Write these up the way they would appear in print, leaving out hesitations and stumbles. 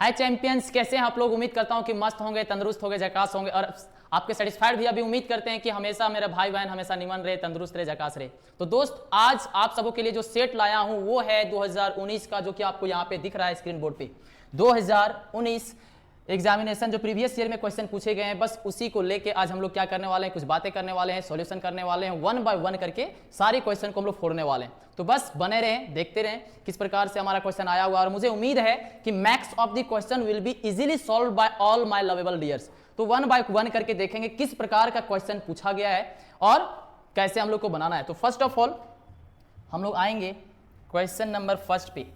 हाय champions, कैसे हैं आप लोग? उम्मीद करता हूं कि मस्त होंगे, तंदुरुस्त होंगे, झकास होंगे और आपके सेटिस्फाइड भी अभी उम्मीद करते हैं कि हमेशा मेरे भाई बहन हमेशा निमन रहे, तंदुरुस्त रहे, झकास रहे। तो दोस्त, आज आप सबों के लिए जो सेट लाया हूं वो है 2019 का, जो कि आपको यहाँ पे दिख रहा है स्क्रीन बोर्ड पे। 2019 एग्जामिनेशन जो प्रीवियस ईयर में क्वेश्चन पूछे गए हैं, बस उसी को लेके आज हम लोग क्या करने वाले हैं, कुछ बातें करने वाले हैं, सॉल्यूशन करने वाले हैं, वन बाय वन करके सारे क्वेश्चन को हम लोग फोड़ने वाले हैं। तो बस बने रहें, देखते रहें किस प्रकार से हमारा क्वेश्चन आया हुआ, और मुझे उम्मीद है कि max of the question will be easily solve by all my lovable dears. तो वन बाय वन करके देखेंगे किस प्रकार का क्वेश्चन पूछा गया है और कैसे हम लोग को बनाना है। तो फर्स्ट ऑफ ऑल हम लोग आएंगे क्वेश्चन नंबर फर्स्ट पे।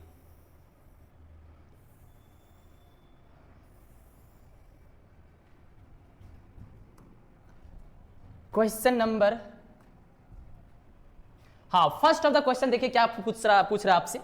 क्वेश्चन नंबर, हाँ, फर्स्ट ऑफ द क्वेश्चन देखिए क्या पूछ रहा है आपसे।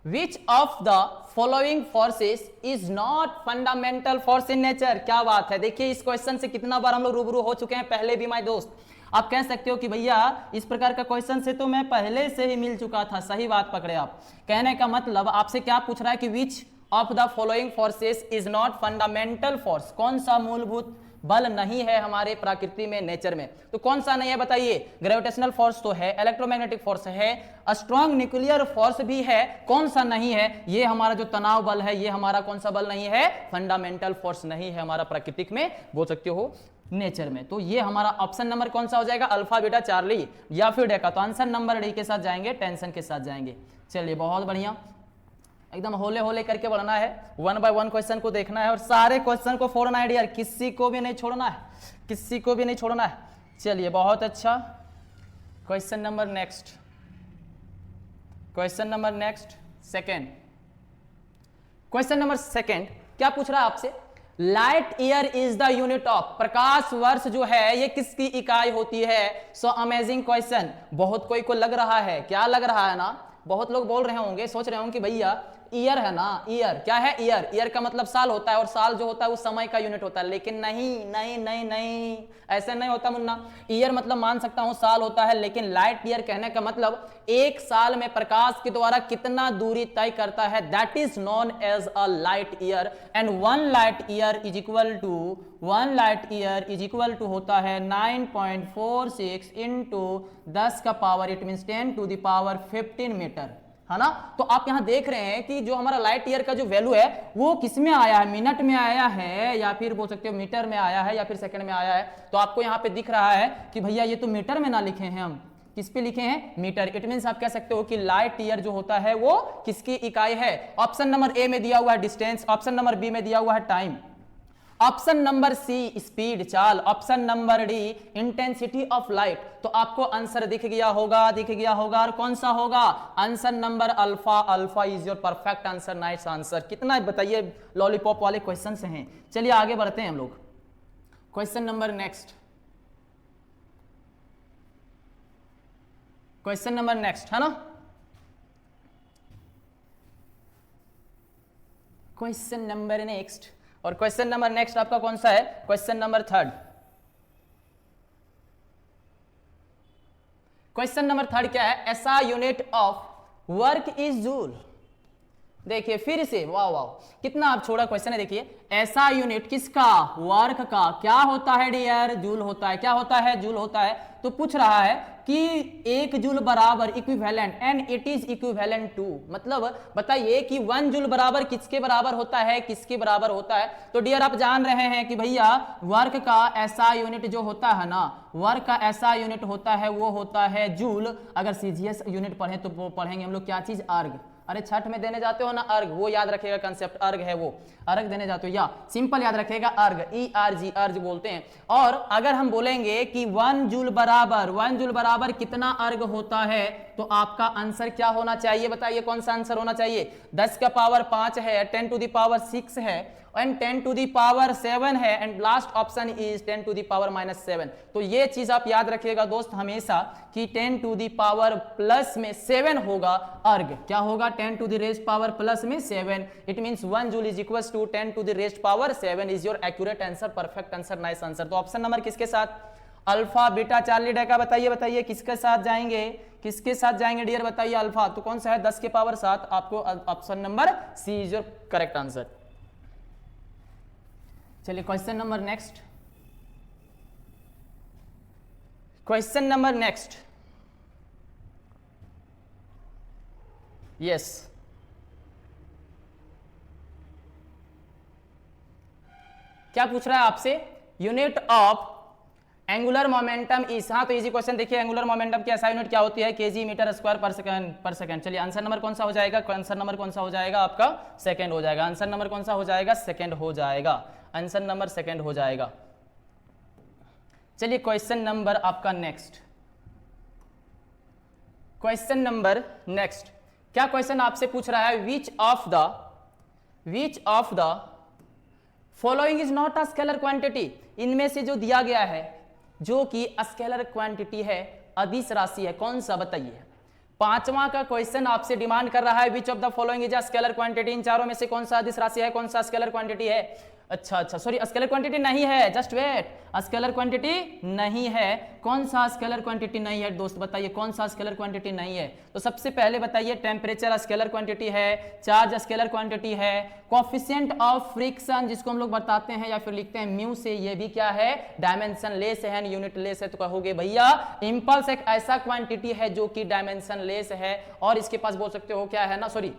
विच of the following forces is not fundamental force in nature. क्या बात है, देखिए इस क्वेश्चन से कितना बार हम लोग रूबरू हो चुके हैं पहले भी। माय दोस्त, आप कह सकते हो कि भैया इस प्रकार का क्वेश्चन से तो मैं पहले से ही मिल चुका था। सही बात पकड़े आप। कहने का मतलब आपसे क्या पूछ रहा है कि विच of the following forces is not fundamental force. कौन सा मूलभूत बल नहीं है हमारे प्रकृति में, नेचर में। तो कौन सा नहीं है बताइए? ग्रेविटेशनल फोर्स तो है, इलेक्ट्रोमैग्नेटिक फोर्स है, स्ट्रॉन्ग न्यूक्लियर फोर्स भी है। कौन सा नहीं है? ये हमारा जो तनाव बल है, ये हमारा कौन सा बल नहीं है? फंडामेंटल फोर्स नहीं है हमारा प्राकृतिक में, बोल सकते हो नेचर में। तो ये हमारा ऑप्शन नंबर कौन सा हो जाएगा? अल्फा बीटा चार्ली या फिर डेका। तो आंसर नंबर डी के साथ जाएंगे, टेंशन के साथ जाएंगे। चलिए बहुत बढ़िया, एकदम होले होले करके बढ़ना है, वन बाय वन क्वेश्चन को देखना है और सारे क्वेश्चन को फोड़ना है डियर, किसी को भी नहीं छोड़ना है, किसी को भी नहीं छोड़ना है। चलिए बहुत अच्छा, question number next, question number next second. Question number second क्या पूछ रहा है आपसे? Light year is the unit of. प्रकाश वर्ष जो है ये किसकी इकाई होती है? So amazing question. बहुत कोई को लग रहा है, क्या लग रहा है ना, बहुत लोग बोल रहे होंगे, सोच रहे होंगे कि भैया ईयर है ना, ईयर क्या है? ईयर, ईयर का मतलब साल होता है और साल जो होता है वो समय का यूनिट होता है। लेकिन नहीं नहीं नहीं नहीं, ऐसे नहीं होता मुन्ना। ईयर मतलब मान सकता हूं साल होता है, लेकिन लाइट ईयर कहने का मतलब एक साल में प्रकाश के द्वारा कितना दूरी तय करता है, that is known as a light year. And one light year is equal to, one light year is equal to होता है 9.46 इंटू 10 का power, it mean 10 to the power 15 meter, है ना। तो आप यहां देख रहे हैं कि जो हमारा लाइट ईयर का जो वैल्यू है वो किस में आया है? मिनट में आया है या फिर बोल सकते हो मीटर में आया है या फिर सेकंड में आया है। तो आपको यहां पे दिख रहा है कि भैया ये तो मीटर में ना लिखे हैं, हम किस पे लिखे हैं? मीटर। इट मींस आप कह सकते हो कि लाइट ईयर जो होता है वो किसकी इकाई है? ऑप्शन नंबर ए में दिया हुआ है डिस्टेंस, ऑप्शन नंबर बी में दिया हुआ है time, option number C speed चाल, option number D intensity of light. तो आपको आंसर दिख गया होगा, दिख गया होगा, और कौन सा होगा? Answer number alpha. Alpha is your perfect answer, nice answer. कितना बताइए लॉलीपॉप वाले क्वेश्चन से हैं। चलिए आगे बढ़ते हैं हम लोग, question number next, question number next, है ना। क्वेश्चन नंबर नेक्स्ट, और क्वेश्चन नंबर नेक्स्ट आपका कौन सा है? Question number third. Question number third क्या है? ऐसा unit of work is joule. देखिए फिर से, वाह वाह, कितना आप छोड़ा क्वेश्चन है। देखिए ऐसा यूनिट किसका? वर्क का। क्या होता है डियर? जूल होता है। क्या होता है? जूल होता है। तो पूछ रहा है कि एक जूल बराबर equivalent, and it is equivalent to, मतलब बताइए कि 1 जूल बराबर किसके बराबर होता है, किसके बराबर होता है। तो डियर आप जान रहे हैं कि भैया वर्क का ऐसा यूनिट जो होता है ना, वर्क का ऐसा यूनिट होता है वो होता है जूल। अगर सीजीएस यूनिट पढ़े तो वो पढ़ेंगे हम लोग क्या चीज? अर्ग। अरे छठ में देने जाते हो ना अर्घ, वो याद रखिएगा कंसेप्ट, अर्घ है वो, अर्घ देने जाते हो, या सिंपल याद रखिएगा अर्घ, ERG, अर्घ बोलते हैं। और अगर हम बोलेंगे कि 1 जूल बराबर, 1 जूल बराबर कितना अर्घ होता है, तो आपका आंसर क्या होना चाहिए? बताइए कौन सा आंसर होना चाहिए? 10 का पावर 5 है, 10 टू द पावर 6 है, एंड 10 टू दी पावर 7 है, and last option is 10 to the power -7। तो ये चीज आप याद रखिएगा दोस्त हमेशा कि 10 टू दी पावर प्लस में 7 होगा अर्घ। क्या होगा? 10 to the rest power plus में 7। It means 1 joule is equal to 10 to the rest power 7 is your accurate answer, perfect answer, nice answer. तो ऑप्शन नंबर किसके साथ? अल्फा बीटा चार्ली डेका। बताइए बताइए किसके साथ जाएंगे, किसके साथ जाएंगे डियर? बताइए अल्फा तो कौन सा है? 10 के पावर 7। आपको option number C is your correct answer. चलिए question number next, question number next, yes क्या पूछ रहा है आपसे, unit of angular momentum is, हाँ तो इजी क्वेश्चन देखिए, एंगुलर मोमेंटम की एसआई यूनिट क्या होती है, केजी मीटर स्क्वायर पर सेकंड। चलिए आंसर नंबर कौन सा हो जाएगा, आंसर नंबर कौन सा हो जाएगा आपका, सेकंड हो जाएगा। आंसर नंबर कौन सा हो जाएगा, सेकंड हो जाएगा। आंसर नंबर सेकंड हो जाएगा। चलिए क्वेश्चन नंबर आपका नेक्स्ट, क्वेश्चन नंबर नेक्स्ट, क्या क्वेश्चन आपसे पूछ रहा है, which of the following is not a scalar quantity, इनमें से जो दिया गया है जो कि स्केलर क्वांटिटी है, अदिश राशि है, कौन सा बताइए। पांचवा का क्वेश्चन आपसे डिमांड कर रहा है which of the following is a scalar quantity, इन चारों में से कौन सा अदिश राशि है, कौन सा स्केलर क्वांटिटी है। अच्छा सॉरी, स्केलर क्वांटिटी नहीं है, जस्ट वेट, स्केलर क्वांटिटी नहीं है। कौन सा स्केलर क्वांटिटी नहीं है दोस्त, बताइए कौन सा स्केलर क्वांटिटी नहीं है। तो सबसे पहले बताइए, टेम्परेचर स्केलर क्वांटिटी है, चार्ज स्केलर क्वांटिटी है, कोएफिशिएंट ऑफ फ्रिक्शन जिसको हम लोग बताते हैं या फिर लिखते हैं म्यू से, ये भी क्या है, डायमेंशन लेस है, यूनिट लेस है। तो कहोगे भैया इंपल्स एक ऐसा क्वांटिटी है जो कि डायमेंशन लेस है, और इसके पास बोल सकते हो क्या है ना, सॉरी,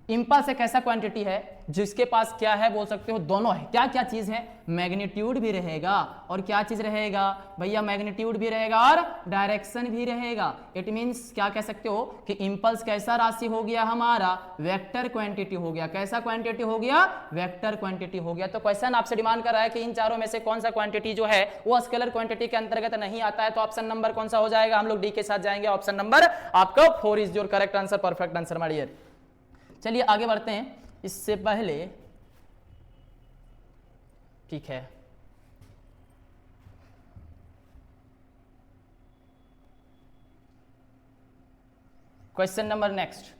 इंपल्स एक ऐसा क्वांटिटी है जिसके पास क्या है, बोल सकते हो दोनों है। क्या क्या चीज है, मैग्नीट्यूड भी रहेगा, और क्या चीज रहेगा भैया, मैग्नीट्यूड भी रहेगा और डायरेक्शन भी रहेगा। इट मींस क्या कह सकते हो कि इंपल्स कैसा राशि हो गया हमारा, वेक्टर क्वांटिटी हो गया। कैसा क्वांटिटी हो गया, वेक्टर क्वांटिटी हो गया। तो क्वेश्चन आपसे डिमांड कर रहा है कि इन चारों में से कौन सा क्वांटिटी जो है वो स्केलर क्वांटिटी के अंतर्गत नहीं आता है। तो ऑप्शन नंबर कौन सा हो जाएगा, हम लोग डी के साथ जाएंगे। ऑप्शन नंबर आपका 4 is your correct answer, perfect answer my dear. चलिए आगे बढ़ते हैं, इससे पहले ठीक है, question number next,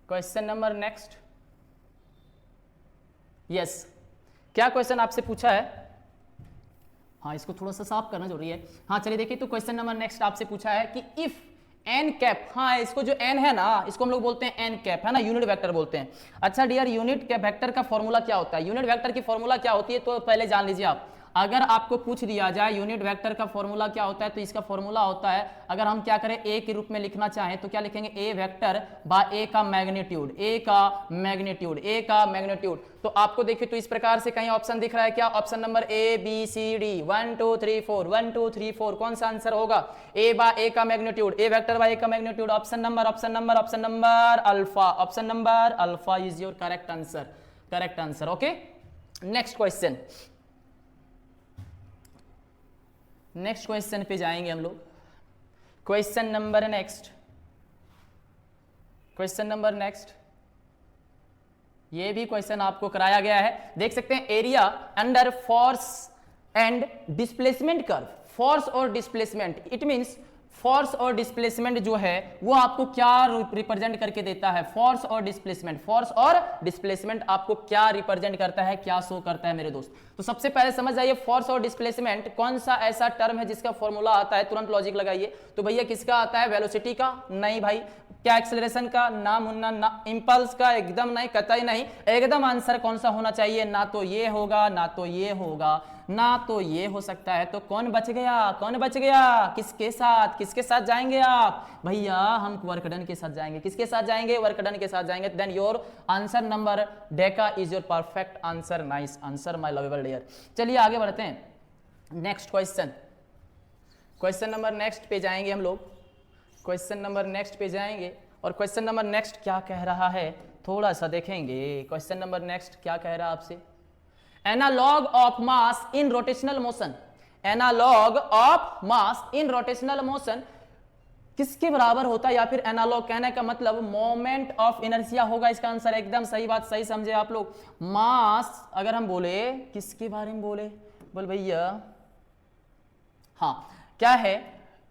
question number next, yes क्या क्वेश्चन आपसे पूछा है, हाँ इसको थोड़ा सा साफ करना जरूरी है। हाँ चलिए देखिए, तो क्वेश्चन नंबर नेक्स्ट आपसे पूछा है कि इफ एन कैप, हाँ इसको जो एन है ना, इसको हम लोग बोलते हैं एन कैप, है ना, यूनिट वेक्टर बोलते हैं। अच्छा डियर, यूनिट वेक्टर का फॉर्मूला क्या होता है, यूनिट वेक्टर की फॉर्मूला क्या होती है, तो पहले जान लीजिए आप। अगर आपको पूछ दिया जाए यूनिट वेक्टर का फॉर्मूला क्या होता है, तो इसका फॉर्मूला होता है, अगर हम क्या करें ए के रूप में लिखना चाहें तो क्या लिखेंगे, ए वेक्टर बाय ए का मैग्नीट्यूड, ए का मैग्नीट्यूड, ए का मैग्नीट्यूड। तो आपको देखिए, तो इस प्रकार से कहीं ऑप्शन दिख रहा है क्या, option number A B C D, 1 2 3 4, 1 2 3 4, कौन सा आंसर होगा, ए बाय ए का मैग्नीट्यूड, ए वेक्टर बाय ए का magnitude. Option number option number option number alpha, option number alpha is your correct answer, correct answer. Okay next question, next question पे जाएंगे हम लोग। Question number next, question number next, ये भी question आपको कराया गया है, देख सकते हैं, area under force and displacement curve, force और डिस्प्लेसमेंट, इट मींस फोर्स और डिस्प्लेसमेंट जो है वो आपको क्या रिप्रेजेंट करके देता है, फोर्स और डिस्प्लेसमेंट, फोर्स और डिस्प्लेसमेंट आपको क्या रिप्रेजेंट करता है, क्या शो करता है मेरे दोस्त। तो सबसे पहले समझ जाइए, फोर्स और डिस्प्लेसमेंट कौन सा ऐसा टर्म है जिसका फॉर्मूला आता है, तुरंत लॉजिक लगाइए। तो भैया किसका आता है, वेलोसिटी का, नहीं भाई। क्या एक्सेलरेशन का, ना मुन्ना ना। इंपल्स का, एकदम नहीं, कतई नहीं। एकदम आंसर कौन सा होना चाहिए, ना तो ये होगा, ना तो ये होगा, ना तो ये हो सकता है। तो कौन बच गया, कौन बच गया, किसके साथ, किसके साथ जाएंगे आप भैया, हम वर्क डन के साथ जाएंगे। किसके साथ जाएंगे, वर्क डन के साथ जाएंगे। देन योर आंसर नंबर डेका is your perfect answer, nice answer my lovable dear. चलिए आगे बढ़ते हैं, next question, question number next पे जाएंगे हम लोग, क्वेश्चन नंबर नेक्स्ट पे जाएंगे। और क्वेश्चन नंबर नेक्स्ट क्या कह रहा है, थोड़ा सा देखेंगे। क्वेश्चन नंबर नेक्स्ट क्या कह रहा है आपसे, analogue of mass in rotational motion, analogue of mass in rotational motion किसके बराबर होता है, या फिर एनालॉग कहने का मतलब मोमेंट ऑफ इनर्शिया होगा इसका आंसर। एकदम सही बात, सही समझे आप लोग। मास अगर हम बोले, किसके बारे में बोले, बोल भैया, हाँ क्या है,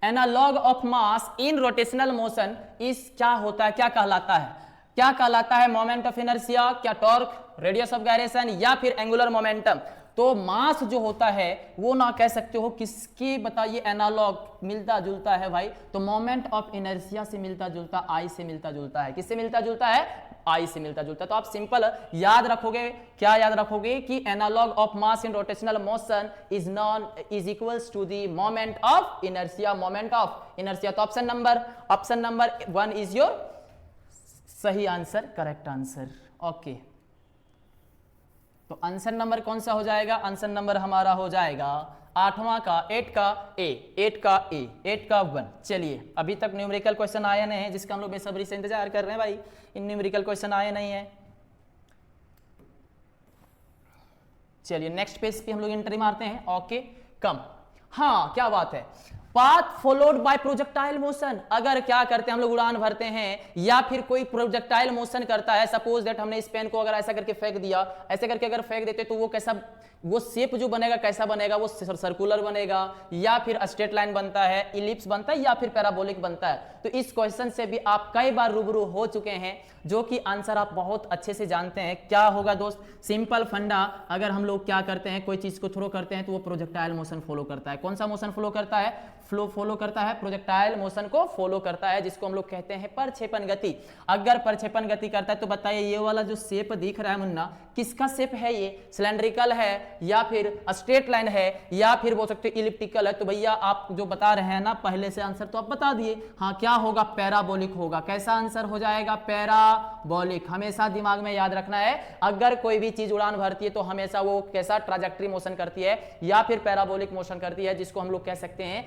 analogue of mass in rotational motion इस क्या होता है, क्या कहलाता है, क्या कहलाता है, मोमेंट ऑफ इनर्शिया, क्या टॉर्क, रेडियस ऑफ गायरेशन, या फिर एंगुलर मोमेंटम। तो मास जो होता है वो ना कह सकते हो किसके बताइए एनालॉग मिलता जुलता है भाई, तो मोमेंट ऑफ इनर्शिया से मिलता जुलता, आई से मिलता जुलता है। किससे मिलता जुलता है? आई से मिलता जुलता है। तो आप सिंपल याद रखोगे, क्या याद रखोगे कि analogue of mass in rotational motion is equals to the moment of inertia, moment of inertia. तो ऑप्शन नंबर 1 इज योर सही आंसर, करेक्ट आंसर। ओके, तो आंसर नंबर कौन सा हो जाएगा? आंसर नंबर हमारा हो जाएगा 8वां का 8 का 1। चलिए, अभी तक न्यूमेरिकल क्वेश्चन आया नहीं है, जिसका हम लोग बेसब्री से इंतजार कर रहे हैं भाई। इन न्यूमेरिकल क्वेश्चन आए नहीं है। चलिए नेक्स्ट पेज पे हम लोग एंट्री मारते हैं। ओके, कम, हाँ क्या बात है, path followed by projectile motion. अगर क्या करते हैं हम लोग उड़ान भरते हैं या फिर कोई प्रोजेक्टाइल मोशन करता है, सपोज दैट हमने इस पेन को अगर ऐसा करके फेंक दिया, ऐसे करके अगर फेंक देते तो वो कैसा, वो शेप जो बनेगा कैसा बनेगा? वो सर्कुलर बनेगा या फिर स्ट्रेट लाइन बनता है, इलिप्स बनता है या फिर पैराबोलिक बनता है। तो इस क्वेश्चन से भी आप कई बार रूबरू हो चुके हैं, जो कि आंसर आप बहुत अच्छे से जानते हैं। क्या होगा दोस्त? सिंपल फंडा, अगर हम लोग क्या करते हैं, कोई चीज को थ्रो करते हैं तो वो प्रोजेक्टाइल मोशन फॉलो करता है। कौन सा मोशन फॉलो करता है? फॉलो करता है, प्रोजेक्टाइल मोशन को फॉलो करता है, जिसको हम लोग कहते हैं परक्षेपण गति। अगर परक्षेपण गति करता है तो बताइए ये वाला जो शेप दिख रहा है मुन्ना, किसका शेप है? ये सिलेंड्रिकल है या फिर स्ट्रेट लाइन है या फिर बोल सकते हो इलिप्टिकल है? तो भैया आप जो बता रहे हैं ना पहले से आंसर तो आप बता दिए। हाँ, क्या होगा? पैराबोलिक होगा। कैसा आंसर हो जाएगा? पैराबोलिक। हमेशा दिमाग में याद रखना है, अगर कोई भी चीज उड़ान भरती है तो हमेशा वो कैसा ट्राजेक्टरी मोशन करती है या फिर पैराबोलिक मोशन करती है, जिसको हम लोग कह सकते हैं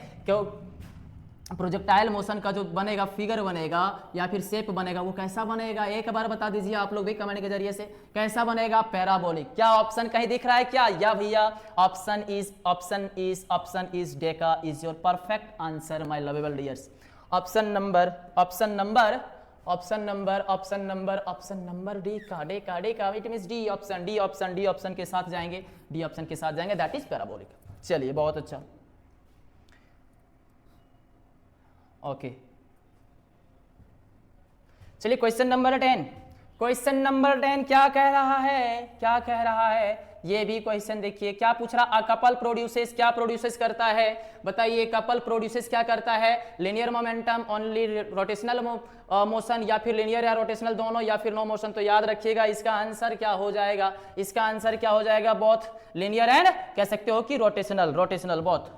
प्रोजेक्टाइल मोशन का जो बनेगा, फिगर बनेगा या फिर शेप बनेगा, वो कैसा बनेगा? एक बार बता दीजिए आप लोग भी कमेंट के जरिए से, कैसा बनेगा? पैराबोलिक। क्या ऑप्शन कहीं दिख रहा है क्या? या भैया option is Deka is your perfect answer my lovable dears. Option number D का इट मींस डी ऑप्शन के साथ जाएंगे, दैट इज पैराबोलिक। चलिए बहुत अच्छा। ओके, चलिए क्वेश्चन नंबर 10 क्या कह रहा है? ये भी क्वेश्चन देखिए, क्या पूछ रहा? अ कपल प्रोड्यूसेस, क्या प्रोड्यूसेस करता है? बताइए, कपल प्रोड्यूसेस क्या करता है? Linear momentum, only rotational motion या फिर लिनियर या रोटेशनल दोनों या फिर नो मोशन? तो याद रखिएगा इसका आंसर क्या हो जाएगा? बहुत लिनियर एंड कह सकते हो कि रोटेशनल बहुत।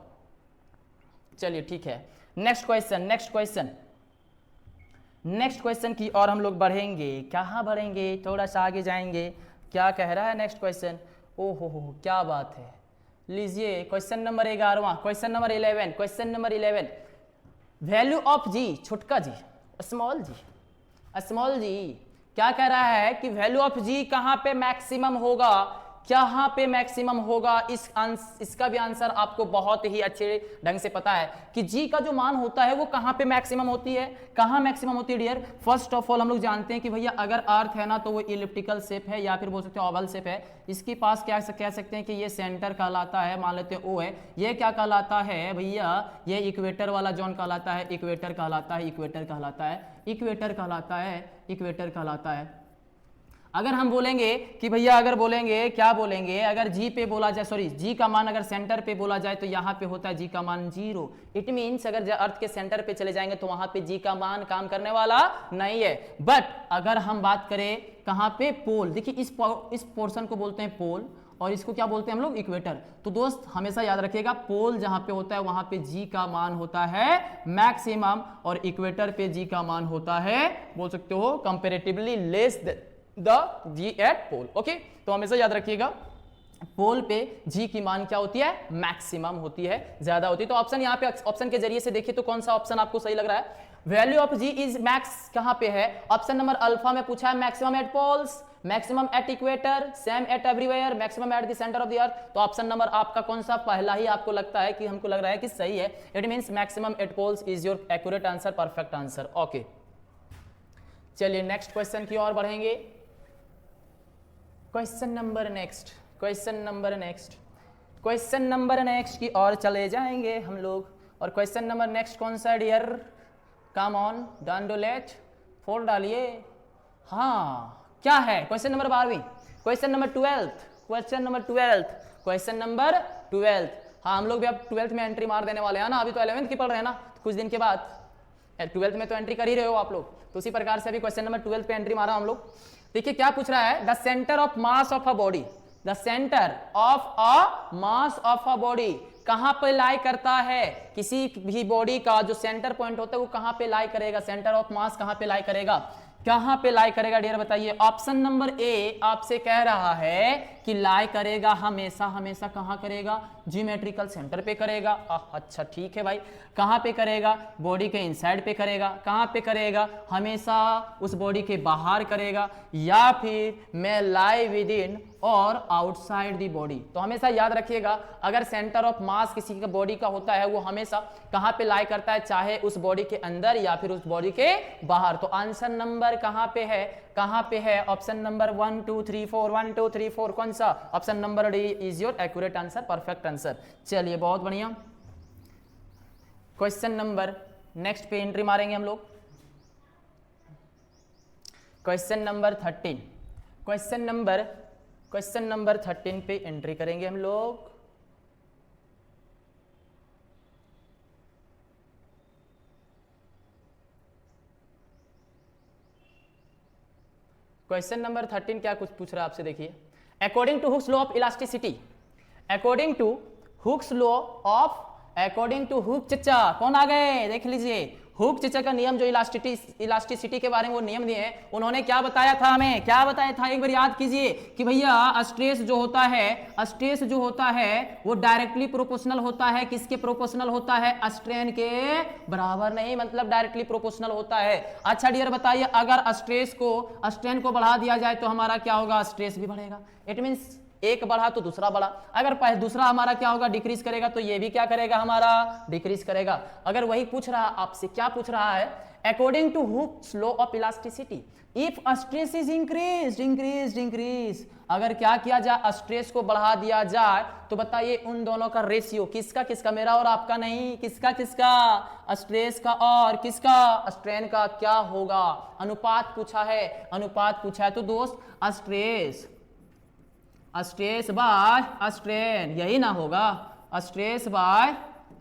चलिए ठीक है, नेक्स्ट क्वेश्चन की और हम लोग बढ़ेंगे। कहाँ बढ़ेंगे? थोड़ा सा आगे जाएंगे। क्या कह रहा है नेक्स्ट क्वेश्चन? ओहो हो, क्या बात है। लीजिए question number 11, question number 11, value of G, छोटका जी, स्मॉल जी क्या कह रहा है कि वैल्यू ऑफ जी कहाँ पे मैक्सिमम होगा? इसका भी आंसर आपको बहुत ही अच्छे ढंग से पता है कि जी का जो मान होता है वो कहाँ पे मैक्सिमम होती है। डियर, फर्स्ट ऑफ ऑल हम लोग जानते हैं कि भैया अगर अर्थ है ना तो वो इलिप्टिकल शेप है या फिर बोल सकते हैं ओवल शेप है। इसके पास क्या कह सकते हैं कि ये सेंटर कहलाता है, मान लेते हैं ओ है। ये क्या कहलाता है भैया? ये इक्वेटर वाला जोन कहलाता है, इक्वेटर कहलाता है। अगर हम बोलेंगे कि भैया अगर जी पे बोला जाए, सॉरी जी का मान अगर सेंटर पे बोला जाए तो यहाँ पे होता है जी का मान 0। इट मीन्स अगर अर्थ के सेंटर पे चले जाएंगे तो वहां पे जी का मान काम करने वाला नहीं है। बट अगर हम बात करें कहाँ पे? पोल। देखिए इस पोर्शन को बोलते हैं पोल और इसको क्या बोलते हैं हम लोग? इक्वेटर। तो दोस्त हमेशा याद रखिएगा, पोल जहां पे होता है वहां पे जी का मान होता है मैक्सिमम और इक्वेटर पे जी का मान होता है, बोल सकते हो comparatively less the G at pole. Okay, तो हमेशा याद रखिएगा पोल पे जी की मान क्या होती है? मैक्सिमम होती है, ज्यादा होती है। तो ऑप्शन यहाँ पे ऑप्शन के जरिए से देखिए तो कौन सा ऑप्शन आपको सही लग रहा है? Value of G is max कहां पे है? ऑप्शन नंबर अल्फा में पूछा है maximum at poles, maximum at equator, same at everywhere, maximum at the centre of the earth. तो ऑप्शन नंबर आपका कौन सा पहला ही आपको लगता है कि हमको लग रहा है कि सही है? It means maximum at poles is your accurate answer, perfect answer. Okay, चलिए नेक्स्ट क्वेश्चन की ओर बढ़ेंगे। क्वेश्चन नंबर नेक्स्ट की ओर चले जाएंगे हम लोग। और क्वेश्चन नंबर नेक्स्ट कौन सा dear? Come on, don't do late, fold डालिए। हाँ, क्या है? Question number 12, question number 12, question number 12, question number 12। हाँ, हम लोग भी अब 12th में एंट्री मार देने वाले हैं ना, अभी तो 11th की पढ़ रहे हैं ना, कुछ दिन के बाद 12th में तो एंट्री कर ही रहे हो आप लोग, तो उसी प्रकार से अभी क्वेश्चन नंबर 12 पे एंट्री मारा हम लोग। देखिए क्या पूछ रहा है, the centre of mass of a body, the centre of a mass of a body कहां पे लाई करता है, किसी भी बॉडी का जो सेंटर पॉइंट होता है वो कहां पे लाई करेगा, सेंटर ऑफ मास कहां पे लाई करेगा, कहां पे लाई करेगा डियर बताइए। ऑप्शन नंबर ए आपसे कह रहा है कि लाई करेगा हमेशा हमेशा कहां करेगा, ज्योमेट्रिकल सेंटर पे करेगा। अच्छा ठीक है भाई, कहां पे करेगा, बॉडी के इनसाइड पे करेगा, कहां पे करेगा, हमेशा उस बॉडी के बाहर करेगा, या फिर मैं लाई विद इन और आउटसाइड दी बॉडी। तो हमेशा याद रखिएगा, अगर सेंटर ऑफ मास किसी का बॉडी का होता है वो हमेशा कहां पे लाई करता है, चाहे उस बॉडी के अंदर या फिर उस बॉडी के बाहर। तो आंसर नंबर कहां पे है, कहां पे है, ऑप्शन नंबर 1 2 3 4, 1 2 3 4 कौन सा, option number D is your accurate answer, perfect answer. चलिए बहुत बढ़िया, क्वेश्चन नंबर नेक्स्ट पे एंट्री मारेंगे हम लोग, क्वेश्चन नंबर 13, क्वेश्चन नंबर 13 पे एंट्री करेंगे हम लोग। क्वेश्चन नंबर 13 क्या कुछ पूछ रहा है आपसे, देखिए, according to Hooke's law of elasticity, according to Hooke's law of, according to Hooke चचा, कौन आ गए देख लीजिए, हुक चचा का नियम जो इलास्टिसिटी के बारे में वो नियम दिए हैं, उन्होंने क्या बताया था, हमें क्या बताया था, एक बार याद कीजिए कि भैया स्ट्रेस जो होता है, स्ट्रेस जो होता है वो डायरेक्टली प्रोपोर्शनल होता है, किसके प्रोपोर्शनल होता है, स्ट्रेन के बराबर नहीं, मतलब डायरेक्टली प्रोपोर्शनल होता है। अच्छा डियर बताइए, अगर स्ट्रेस को, स्ट्रेन को बढ़ा दिया जाए तो हमारा क्या होगा, स्ट्रेस भी बढ़ेगा, इट मीन्स एक बढ़ा तो दूसरा बढ़ा, अगर दूसरा हमारा क्या होगा, डिक्रीज करेगा, तो ये भी क्या करेगा, हमारा डिक्रीज करेगा। अगर वही पूछ रहा आपसे, क्या पूछ रहा है, according to Hooke's law of elasticity if stress is increase, अगर क्या किया जाए, स्ट्रेस को बढ़ा दिया जाए, तो बताइए उन दोनों का रेशियो, किसका किसका, मेरा और आपका नहीं, किसका किसका, स्ट्रेस का और किसका, स्ट्रेन का क्या होगा, अनुपात पूछा है, अनुपात पूछा है। तो दोस्त स्ट्रेस बाय स्ट्रेन, यही ना होगा, स्ट्रेस बाय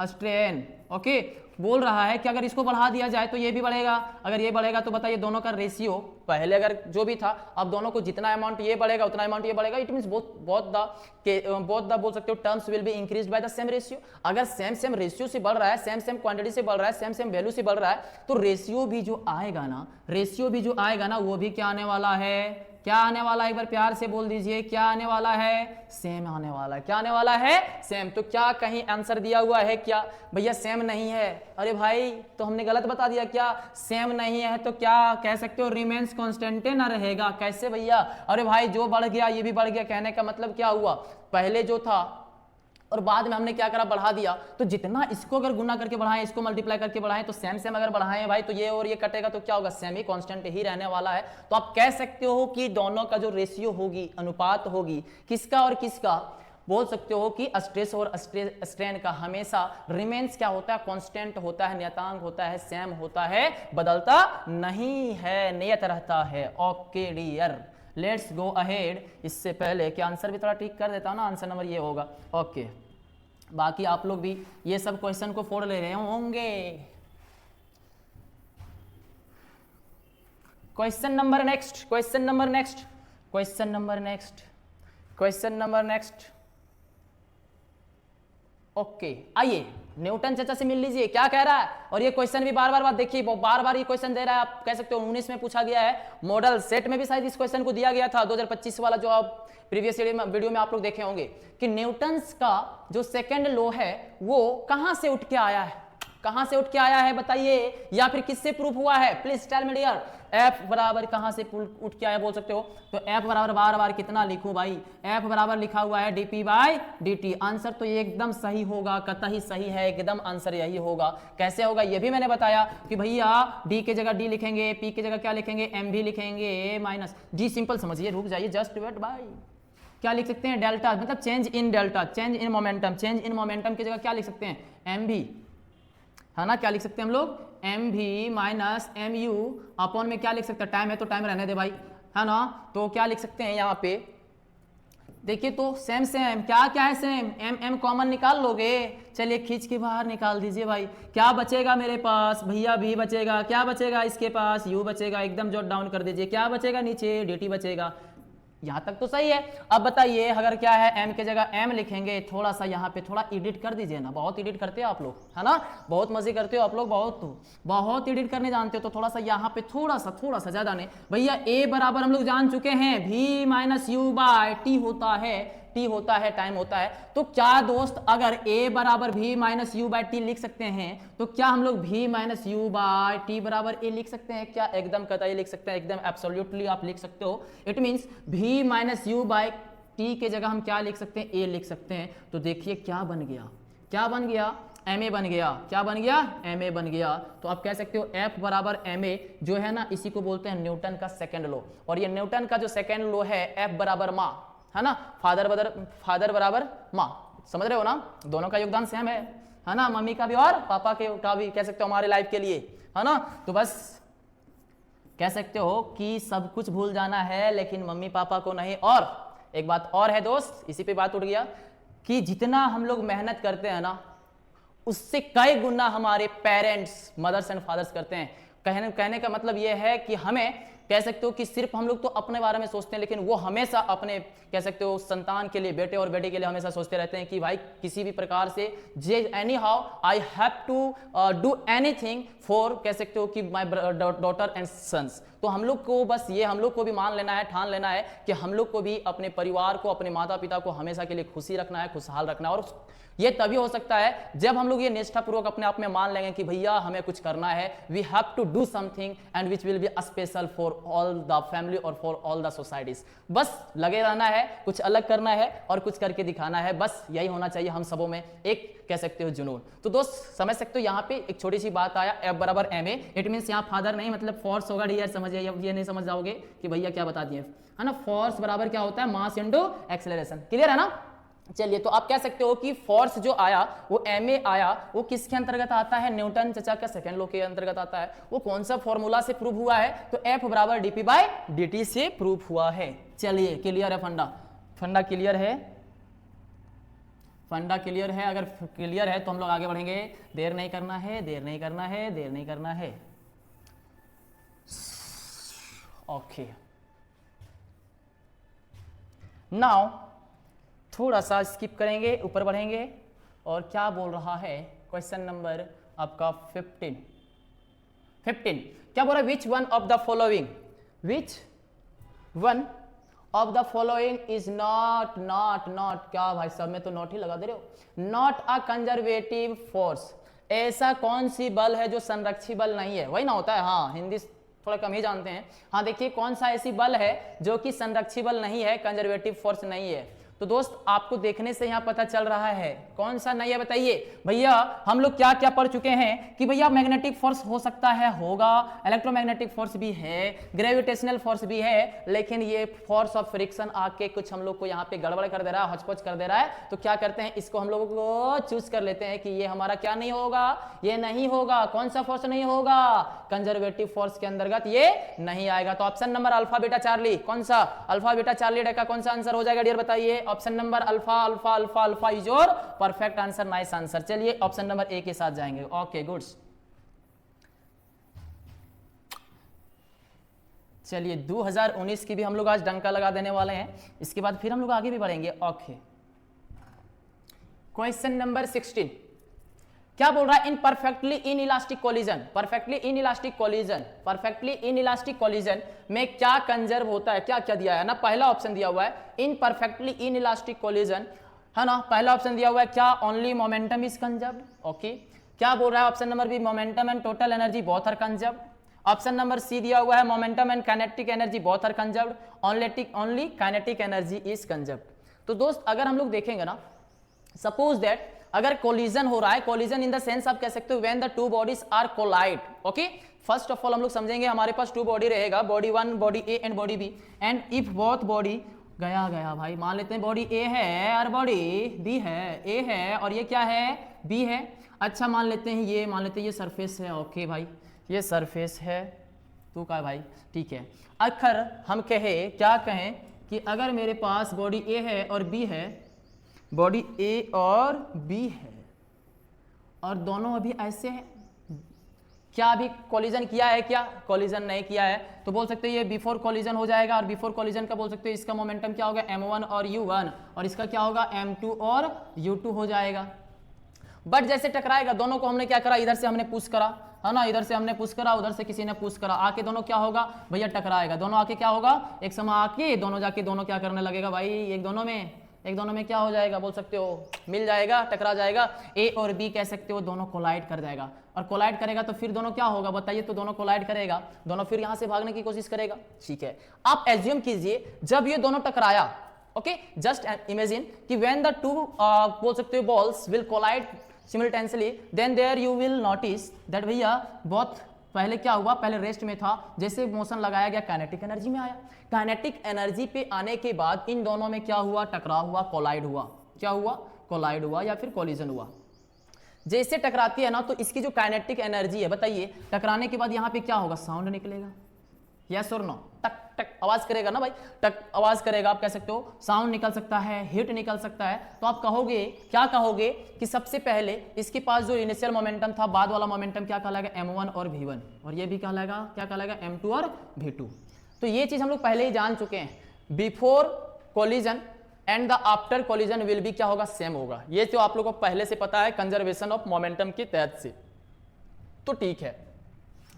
स्ट्रेन, ओके। बोल रहा है कि अगर इसको बढ़ा दिया जाए तो ये भी बढ़ेगा, अगर ये बढ़ेगा तो बताइए दोनों का रेशियो, पहले अगर जो भी था, अब दोनों को जितना अमाउंट ये बढ़ेगा उतना अमाउंट ये बढ़ेगा, इट मींस बोथ द बोल सकते हो terms will be increase by the same ratio. अगर सेम रेशियो से बढ़ रहा है, सेम क्वांटिटी से बढ़ रहा है, सेम वैल्यू से बढ़ रहा है, तो रेशियो भी जो आएगा ना, वो भी क्या आने वाला है, क्या आने वाला है, एक बार प्यार से बोल दीजिए, क्या आने वाला है, सेम आने वाला है, क्या आने वाला है, सेम। तो क्या कहीं आंसर दिया हुआ है क्या, भैया सेम नहीं है, अरे भाई तो हमने गलत बता दिया क्या, सेम नहीं है तो क्या कह सकते हो, रिमेन्स कांस्टेंट ना रहेगा, कैसे भैया, अरे भाई जो बढ़ गया ये भी बढ़ गया, कहने का मतलब क्या हुआ, पहले जो था और बाद में हमने क्या करा, बढ़ा दिया, तो जितना इसको अगर गुना करके बढ़ाएं, इसको मल्टीप्लाई करके बढ़ाएं, तो सेम अगर बढ़ाएं भाई, तो ये और ये कटेगा, तो क्या होगा, सेम ही कांस्टेंट ही रहने वाला है। तो आप कह सकते हो कि दोनों का जो रेशियो होगी, अनुपात होगी, किसका और किसका, बोल सकते हो कि स्ट्रेस और स्ट्रेन का हमेशा रिमेन्स क्या होता है, कांस्टेंट होता है, नियतांक होता है, सेम होता है, बदलता नहीं है, नियत रहता है। Okay dear, let's go ahead. इससे पहले कि आंसर भी थोड़ा ठीक कर देता हूं ना, आंसर नंबर ये होगा, ओके। बाकी आप लोग भी ये सब क्वेश्चन को फोड़ ले रहे होंगे। Question number next, okay. आइए न्यूटन चाचा से मिल लीजिए, क्या कह रहा है, और ये क्वेश्चन भी बार बार देखिए, बार बार ये क्वेश्चन दे रहा है, आप कह सकते हो 19 में पूछा गया है, मॉडल सेट में भी शायद इस क्वेश्चन को दिया गया था, 2025 वाला जो आप प्रीवियस वीडियो में आप लोग देखे होंगे, कि न्यूटन्स का जो सेकंड लॉ है वो कहां से उठ के आया है, कहां से उठ के आया है बताइए, या फिर किससे प्रूफ हुआ है, please tell me dear. F बराबर कहां से उठ के आया बोल सकते हो, तो F बराबर बार बार कितना लिखूं भाई, F बराबर लिखा हुआ है dp बाय dt, आंसर तो ये एकदम सही होगा, कतई सही है, एकदम आंसर यही होगा। कैसे होगा ये भी मैंने बताया कि भैया d के जगह d लिखेंगे, p की जगह क्या लिखेंगे, m भी लिखेंगे, माइनस g, सिंपल समझिए, रुक जाइए, जस्ट वेट भाई, क्या लिख सकते हैं, डेल्टा, मतलब change in delta, change in momentum की जगह क्या लिख सकते हैं, एम भी, है ना, क्या लिख सकते हैं हम लोग, एम भी माइनस एम यू अपॉन में क्या लिख सकते हैं, टाइम है तो टाइम रहने दे भाई, है ना, तो क्या लिख सकते हैं यहाँ पे, देखिए तो सेम सेम क्या क्या है सेम, एम एम कॉमन निकाल लोगे, चलिए खींच के बाहर निकाल दीजिए भाई, क्या बचेगा मेरे पास भैया, भी बचेगा, क्या बचेगा इसके पास, यू बचेगा, एकदम जॉट डाउन कर दीजिए, क्या बचेगा नीचे, dt बचेगा। यहां तक तो सही है। अब बताइए अगर क्या है m के जगह m लिखेंगे, थोड़ा सा यहाँ पे थोड़ा एडिट कर दीजिए ना, बहुत एडिट करते हो आप लोग है ना, बहुत मजे करते हो आप लोग, बहुत एडिट करने जानते हो, तो थोड़ा सा यहाँ पे थोड़ा सा ज्यादा नहीं भैया, a बराबर हम लोग जान चुके हैं v minus u by t होता है, टाइम होता है। तो क्या दोस्त अगर a बराबर v minus u by t लिख सकते हैं, तो क्या हम लोग v minus u by t बराबर a लिख सकते हैं क्या? एकदम कतई लिख सकते हैं, एकदम एब्सोल्युटली आप लिख सकते हो। इट मींस v minus u by t के जगह हम क्या लिख सकते हैं, a लिख सकते हैं। तो देखिए क्या बन गया, ma बन गया, क्या बन गया, ma बन गया। तो आप कह सकते हो F बराबर ma जो है ना, इसी को बोलते हैं न्यूटन का सेकंड लॉ, और ये न्यूटन का जो सेकंड लॉ है F बराबर माँ है ना, फादर बराबर माँ, समझ रहे हो ना, दोनों का योगदान सेम है ना, मम्मी का भी और पापा का भी कह सकते हो हमारे लाइफ के लिए है ना। तो बस कह सकते हो कि सब कुछ भूल जाना है लेकिन मम्मी पापा को नहीं। और एक बात और है दोस्त, इसी पे बात उठ गया कि जितना हम लोग मेहनत करते हैं ना, उससे कई गुना हमारे पेरेंट्स, मदर्स एंड फादर्स करते हैं। कहने का मतलब यह है कि हमें कह सकते हो कि सिर्फ हम लोग तो अपने बारे में सोचते हैं, लेकिन वो हमेशा अपने कह सकते हो संतान के लिए, बेटे और बेटी के लिए हमेशा सोचते रहते हैं कि भाई किसी भी प्रकार से जे anyhow I have to do anything for कह सकते हो कि माय डॉटर एंड सन्स। तो हम लोग को बस ये, हम लोग को भी मान लेना है, ठान लेना है कि हम लोग को भी अपने परिवार को, अपने माता पिता को हमेशा के लिए खुशी रखना है, खुशहाल रखना है। और ये तभी हो सकता है जब हम लोग ये निष्ठापूर्वक अपने आप में मान लेंगे कि भैया हमें कुछ करना है, we have to do something and which will be special for all the family और फॉर ऑल द सोसाइटीज। बस लगे रहना है, कुछ अलग करना है और कुछ करके दिखाना है, बस यही होना चाहिए हम सबों में, एक कह सकते हो जुनून। तो दोस्त समझ सकते हो यहाँ पे एक छोटी सी बात आया, F बराबर ma, इट मीन्स यहाँ फादर नहीं मतलब फोर्स होगा, डियर समझिए, ये नहीं समझ जाओगे कि भैया क्या बता दिए है ना। फोर्स बराबर क्या होता है, मास इनटू एक्सेलरेशन, क्लियर है ना। चलिए तो आप कह सकते हो कि फोर्स जो आया वो ma आया, वो किसके अंतर्गत आता है, न्यूटन चचा का सेकंड लॉ के अंतर्गत आता है। वो कौन सा फॉर्मूला से प्रूव हुआ है, तो F बराबर dp बाय dt से प्रूव हुआ है। चलिए क्लियर है, फंडा क्लियर है, फंडा क्लियर है। अगर क्लियर है तो हम लोग आगे बढ़ेंगे, देर नहीं करना है। ओके नाउ थोड़ा सा स्किप करेंगे, ऊपर बढ़ेंगे, और क्या बोल रहा है क्वेश्चन नंबर आपका 15 क्या बोल रहा है, which one of the following is not क्या भाई सब में तो नॉट ही लगा दे रहे हो, नॉट अ कंजर्वेटिव फोर्स। ऐसा कौन सी बल है जो संरक्षी बल नहीं है, वही ना होता है, हाँ हिंदी थोड़ा कम ही जानते हैं। हाँ देखिए कौन सा ऐसी बल है जो कि संरक्षी बल नहीं है, कंजर्वेटिव फोर्स नहीं है। तो दोस्त आपको देखने से यहां पता चल रहा है कौन सा नहीं है, बताइए भैया। हम लोग क्या क्या पढ़ चुके हैं कि भैया मैग्नेटिक फोर्स हो सकता है, होगा, इलेक्ट्रोमैग्नेटिक फोर्स भी है, ग्रेविटेशनल फोर्स भी है, लेकिन ये फोर्स ऑफ फ्रिक्शन आके कुछ हम लोग को यहाँ पे गड़बड़ कर दे रहा है, हौच-पौच कर दे रहा है। तो क्या करते हैं, इसको हम लोगों को चूज कर लेते हैं कि ये हमारा क्या नहीं होगा, ये नहीं होगा। कौन सा फोर्स नहीं होगा, कंजर्वेटिव फोर्स के अंतर्गत ये नहीं आएगा। तो option number alpha beta Charlie, कौन सा अल्फा बीटा चार्ली का कौन सा आंसर हो जाएगा डियर, बताइए। Option number alpha is your perfect answer, nice answer. चलिए ऑप्शन नंबर ए के साथ जाएंगे, ओके गुड्स। चलिए 2019 की भी हम लोग आज डंका लगा देने वाले हैं, इसके बाद फिर हम लोग आगे भी बढ़ेंगे। ओके क्वेश्चन नंबर 16 क्या बोल रहा है, इन परफेक्टली इनइलास्टिक कोलिजन में क्या कंजर्व होता है, क्या क्या दिया है ना। पहला ऑप्शन दिया हुआ है इन परफेक्टली इनइलास्टिक कोलिजन, है ना, पहला ऑप्शन दिया हुआ है क्या, only momentum is conserved. Okay क्या बोल रहा है option number B, momentum and total energy both are conserved. Option number C दिया हुआ है momentum and kinetic energy both are conserved, only kinetic energy is conserved. तो दोस्त अगर हम लोग देखेंगे ना, सपोज दैट अगर कोलिजन हो रहा है, कोलिजन इन द सेंस आप कह सकते हो when the two bodies are collide. Okay first of all हम लोग समझेंगे हमारे पास टू बॉडी रहेगा, body 1 body A and body B, and if both body गया भाई, मान लेते हैं बॉडी ए है और बॉडी बी है, ए है और ये क्या है, बी है। अच्छा मान लेते हैं ये सरफेस है, ओके भाई ये सरफेस है, तू का भाई ठीक है। अगर हम क्या कहें कि अगर मेरे पास बॉडी ए है और बी है, बॉडी ए और बी है और दोनों अभी ऐसे हैं, क्या अभी कॉलिजन किया है? क्या कॉलिजन नहीं किया है, तो बोल सकते हैं ये बिफोर कॉलिजन हो जाएगा। और बिफोर कॉलिजन का बोल सकते हैं इसका मोमेंटम क्या होगा? m1 और u1, और इसका क्या होगा? m2 और u2 हो जाएगा। बट जैसे टकराएगा दोनों को, हमने क्या करा, इधर से हमने पुश करा, है ना, इधर से हमने पुश करा, उधर से किसी ने पुश करा, आके दोनों क्या होगा भैया? टकराएगा। दोनों आके क्या होगा? एक समय आके दोनों जाके दोनों क्या करने लगेगा भाई? एक दोनों में क्या हो जाएगा? बोल सकते हो मिल जाएगा, टकरा जाएगा। ए और बी कह सकते हो दोनों कोलाइड कर जाएगा, और कोलाइड करेगा तो फिर दोनों क्या होगा बताइए? तो दोनों कोलाइड करेगा, दोनों फिर यहां से भागने की कोशिश करेगा। ठीक है, आप एज्यूम कीजिए जब ये दोनों टकराया, ओके, जस्ट इमेजिन कि व्हेन द टू बोल सकते हो balls will collide simultaneously, then there you will notice that भैया बहुत पहले क्या हुआ? पहले रेस्ट में था, जैसे मोशन लगाया गया काइनेटिक एनर्जी में आया। काइनेटिक एनर्जी पे आने के बाद इन दोनों में क्या हुआ? टकराव हुआ, कोलाइड हुआ। क्या हुआ? कोलाइड हुआ या फिर कोलिजन हुआ। जैसे टकराती है ना, तो इसकी जो काइनेटिक एनर्जी है, बताइए टकराने के बाद यहाँ पे क्या होगा? साउंड निकलेगा, यस और नो? टक टक आवाज करेगा ना भाई, टक आवाज करेगा। आप कह सकते हो साउंड निकल सकता है, हिट निकल सकता है। तो आप कहोगे, क्या कहोगे कि सबसे पहले इसके पास जो इनिशियल मोमेंटम था, बाद वाला मोमेंटम क्या कहलाएगा? m1 और v1, और ये भी कहलाएगा, क्या कहलाएगा? m2 और v2। तो ये चीज हम लोग पहले ही जान चुके हैं। Before collision and the after collision will भी क्या होगा? सेम होगा। ये जो आप लोगों को पहले से पता है कंजर्वेशन ऑफ मोमेंटम के तहत से, तो ठीक है।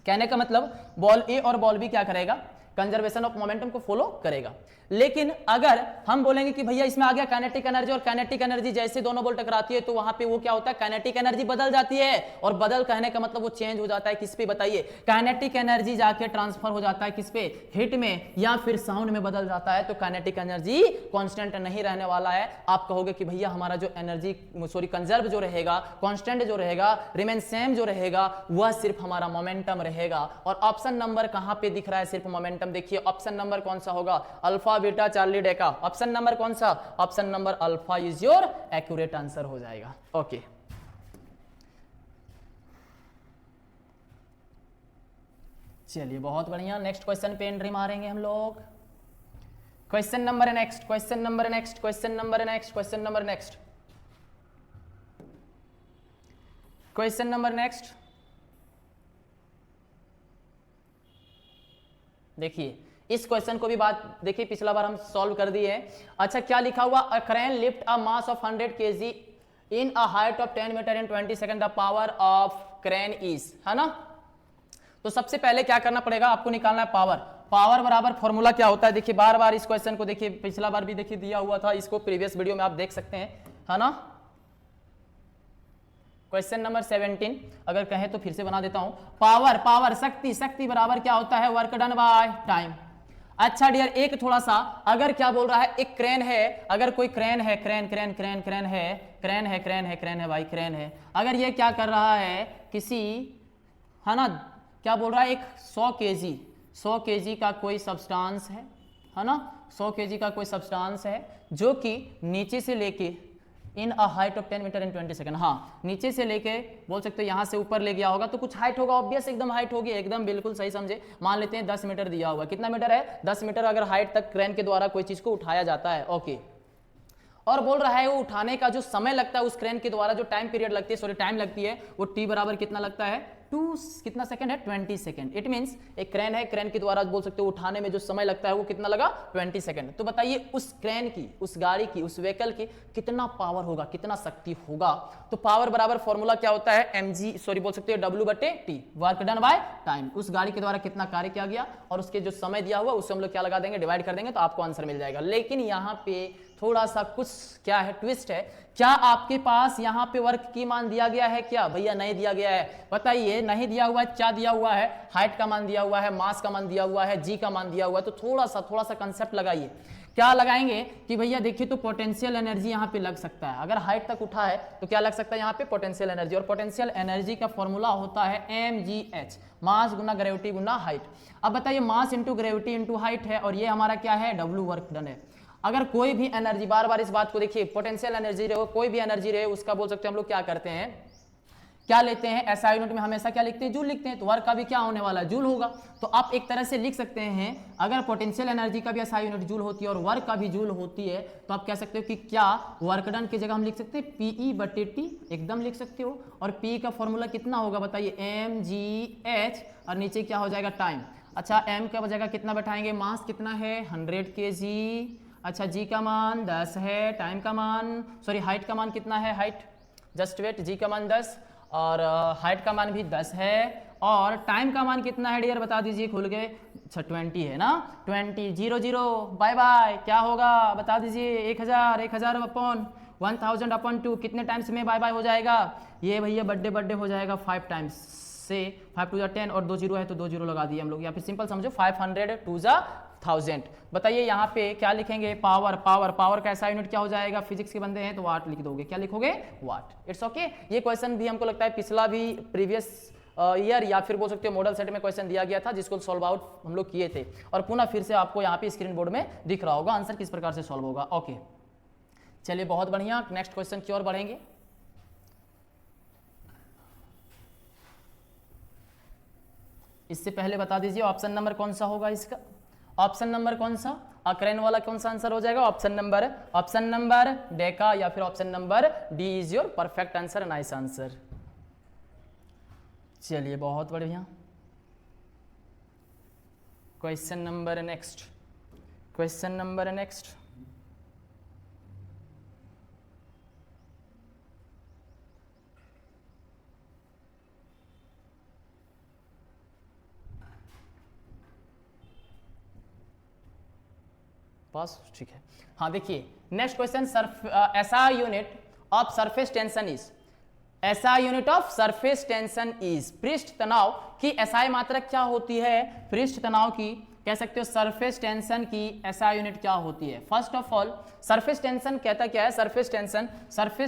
कहने का मतलब बॉल ए और बॉल बी क्या करेगा? कंजर्वेशन ऑफ मोमेंटम को फॉलो करेगा। लेकिन अगर हम बोलेंगे कि भैया इसमें आ गया काइनेटिक एनर्जी, और काइनेटिक एनर्जी जैसे दोनों बॉल टकराती है तो वहां पे वो क्या होता है? काइनेटिक एनर्जी बदल जाती है। और बदल कहने का मतलब वो चेंज हो जाता है किस पे बताइए? काइनेटिक एनर्जी जाके ट्रांसफर हो जाता है किस पे? हिट में या फिर साउंड में बदल जाता है। तो काइनेटिक एनर्जी कांस्टेंट नहीं रहने वाला है। आप कहोगे कि भैया हमारा जो एनर्जी कंजर्व जो रहेगा, कांस्टेंट जो रहेगा, रिमेन सेम जो रहेगा, वह सिर्फ हमारा मोमेंटम रहेगा। और ऑप्शन नंबर कहां पे दिख रहा है? सिर्फ मोमेंटम। देखिए ऑप्शन नंबर कौन सा होगा? अल्फा बीटा चार्ली डेका। ऑप्शन नंबर कौन सा? Option number alpha is your accurate answer हो जाएगा। ओके, चलिए बहुत बढ़िया। नेक्स्ट क्वेश्चन पे एंट्री मारेंगे हम लोग। Question number next, question number next, question number next, question number next, question number next. देखिए इस क्वेश्चन को भी बात देखिए, पिछला बार हम सॉल्व कर दिए हैं। अच्छा क्या लिखा हुआ? A crane lift a mass of 100 kg in a height of 10 metre in 20 second, the power of crane is, है ना। तो सबसे पहले क्या करना पड़ेगा? आपको निकालना है पावर। पावर बराबर फॉर्मूला क्या होता है? देखिए बार बार इस क्वेश्चन को देखिए, पिछला बार भी देखिए दिया हुआ था, इसको प्रीवियस वीडियो में आप देख सकते हैं, है ना। क्वेश्चन नंबर 17 अगर कहें तो फिर से बना देता हूं। पावर, पावर शक्ति, शक्ति बराबर क्या होता है? Work done by time. अच्छा डियर, एक थोड़ा सा, अगर क्या बोल रहा है? एक क्रेन है, अगर कोई क्रेन है, क्रेन क्रेन क्रेन क्रेन है, क्रेन है, क्रेन है, क्रेन है भाई, क्रेन है। अगर ये क्या कर रहा है किसी, है ना, क्या बोल रहा है? एक 100 kg का कोई सब्सटेंस है ना, 100 kg का कोई सब्सटेंस है जो कि नीचे से लेके in a height of 10 metre in 20 second, हाँ नीचे से लेके बोल सकते हो यहाँ से ऊपर ले गया होगा, तो कुछ हाइट होगा, ऑब्वियस एकदम हाइट होगी, एकदम बिल्कुल सही समझे। मान लेते हैं 10 मीटर दिया हुआ, कितना मीटर है? 10 मीटर अगर हाइट तक क्रेन के द्वारा कोई चीज को उठाया जाता है, ओके। और बोल रहा है वो उठाने का जो समय लगता है उस क्रेन के द्वारा, जो टाइम पीरियड लगती है, सॉरी टाइम लगती है, वो टी बराबर कितना लगता है? 2 कितना सेकंड है? 20 सेकंड। इट मींस एक क्रेन है, क्रेन के द्वारा बोल सकते हो उठाने में जो समय लगता है वो कितना लगा? 20 सेकंड। तो बताइए उस क्रेन की, उस गाड़ी की, उस व्हीकल की कितना पावर होगा, कितना शक्ति होगा? तो पावर बराबर फॉर्मूला क्या होता है? mg, सॉरी बोल सकते हो W/T, work done by time. उस गाड़ी के द्वारा कितना कार्य किया गया और उसके जो समय दिया हुआ उससे हम लोग क्या लगा देंगे? डिवाइड कर देंगे, तो आपको आंसर मिल जाएगा। लेकिन यहाँ पे थोड़ा सा कुछ क्या है? ट्विस्ट है। क्या आपके पास यहाँ पे वर्क की मान दिया गया है क्या? भैया नहीं दिया गया है। बताइए नहीं दिया हुआ है, क्या दिया हुआ है? हाइट का मान दिया हुआ है, मास का मान दिया हुआ है, जी का मान दिया हुआ है। तो थोड़ा सा कंसेप्ट लगाइए। क्या लगाएंगे कि भैया देखिए तो पोटेंशियल एनर्जी यहाँ पे लग सकता है, अगर हाइट तक उठा है तो क्या लग सकता है यहाँ पे? Potential energy. और पोटेंशियल एनर्जी का फॉर्मूला होता है mgh, मास गुना ग्रेविटी गुना हाइट। अब बताइए mass into gravity into height है, और ये हमारा क्या है? W वर्क डन है। अगर कोई भी एनर्जी, बार बार इस बात को देखिए, पोटेंशियल एनर्जी रहे, कोई भी एनर्जी रहे, उसका बोल सकते हैं हम लोग क्या करते हैं क्या लेते हैं, एसआई यूनिट में हमेशा क्या लिखते हैं, जूल लिखते हैं, तो वर्क का भी क्या होने वाला है, जूल होगा। तो आप एक तरह से लिख सकते हैं, अगर पोटेंशियल एनर्जी का भी एसआई यूनिट जूल होती है और वर्क का भी जूल होती है, तो आप कह सकते हो कि क्या वर्क डन की जगह हम लिख सकते हैं PE/T, एकदम लिख सकते हो। और P का फॉर्मूला कितना होगा बताइए, mgh, और नीचे क्या हो जाएगा, टाइम। अच्छा, m का जगह कितना बैठाएंगे, मास कितना है 100 kg। अच्छा, g का मान 10 है, टाइम का मान, सॉरी हाइट का मान कितना है, हाइट जस्ट वेट, g का मान 10 और हाइट का मान भी 10 है, और टाइम का मान कितना है डियर बता दीजिए, खुल गए, 20 है ना, 20 0 0 बाय बाय, क्या होगा बता दीजिए, 1000 अपॉन 1000 अपॉन 2 कितने टाइम्स में बाय बाय हो जाएगा, ये भैया बर्थडे हो जाएगा 5 टाइम्स से, 5 2 10 और 2 0 है तो 2 0 लगा दिए हम लोग, या फिर सिंपल समझो 500 2 1000। बताइए यहाँ पे क्या लिखेंगे, पावर का ऐसा यूनिट क्या हो जाएगा, फिजिक्स के बंदे हैं तो वाट लिख दोगे, क्या लिखोगे, वाट। It's okay. ये क्वेश्चन भी हमको लगता है पिछला भी प्रीवियस ईयर या फिर बोल सकते हो मॉडल सेट में क्वेश्चन दिया गया था, जिसको सॉल्व आउट हम लोग किए थे, और पुनः फिर से आपको यहाँ पे स्क्रीन बोर्ड में दिख रहा होगा आंसर किस प्रकार से सॉल्व होगा। ओके, चलिए बहुत बढ़िया, नेक्स्ट क्वेश्चन की ओर बढ़ेंगे। इससे पहले बता दीजिए ऑप्शन नंबर कौन सा होगा इसका, ऑप्शन नंबर कौन सा, अक्रेन वाला कौन सा आंसर हो जाएगा, ऑप्शन नंबर डेका, या फिर option number D is your perfect answer, nice answer. चलिए बहुत बढ़िया, क्वेश्चन नंबर नेक्स्ट, पास, ठीक है। हाँ देखिए next question, SI unit of surface tension is, SI unit of surface tension is, पृष्ठ तनाव की SI मात्रक क्या होती है, पृष्ठ तनाव की कह सकते हो सरफेस टेंशन की SI यूनिट क्या होती है। First of all surface tension कहता क्या है, सरफेस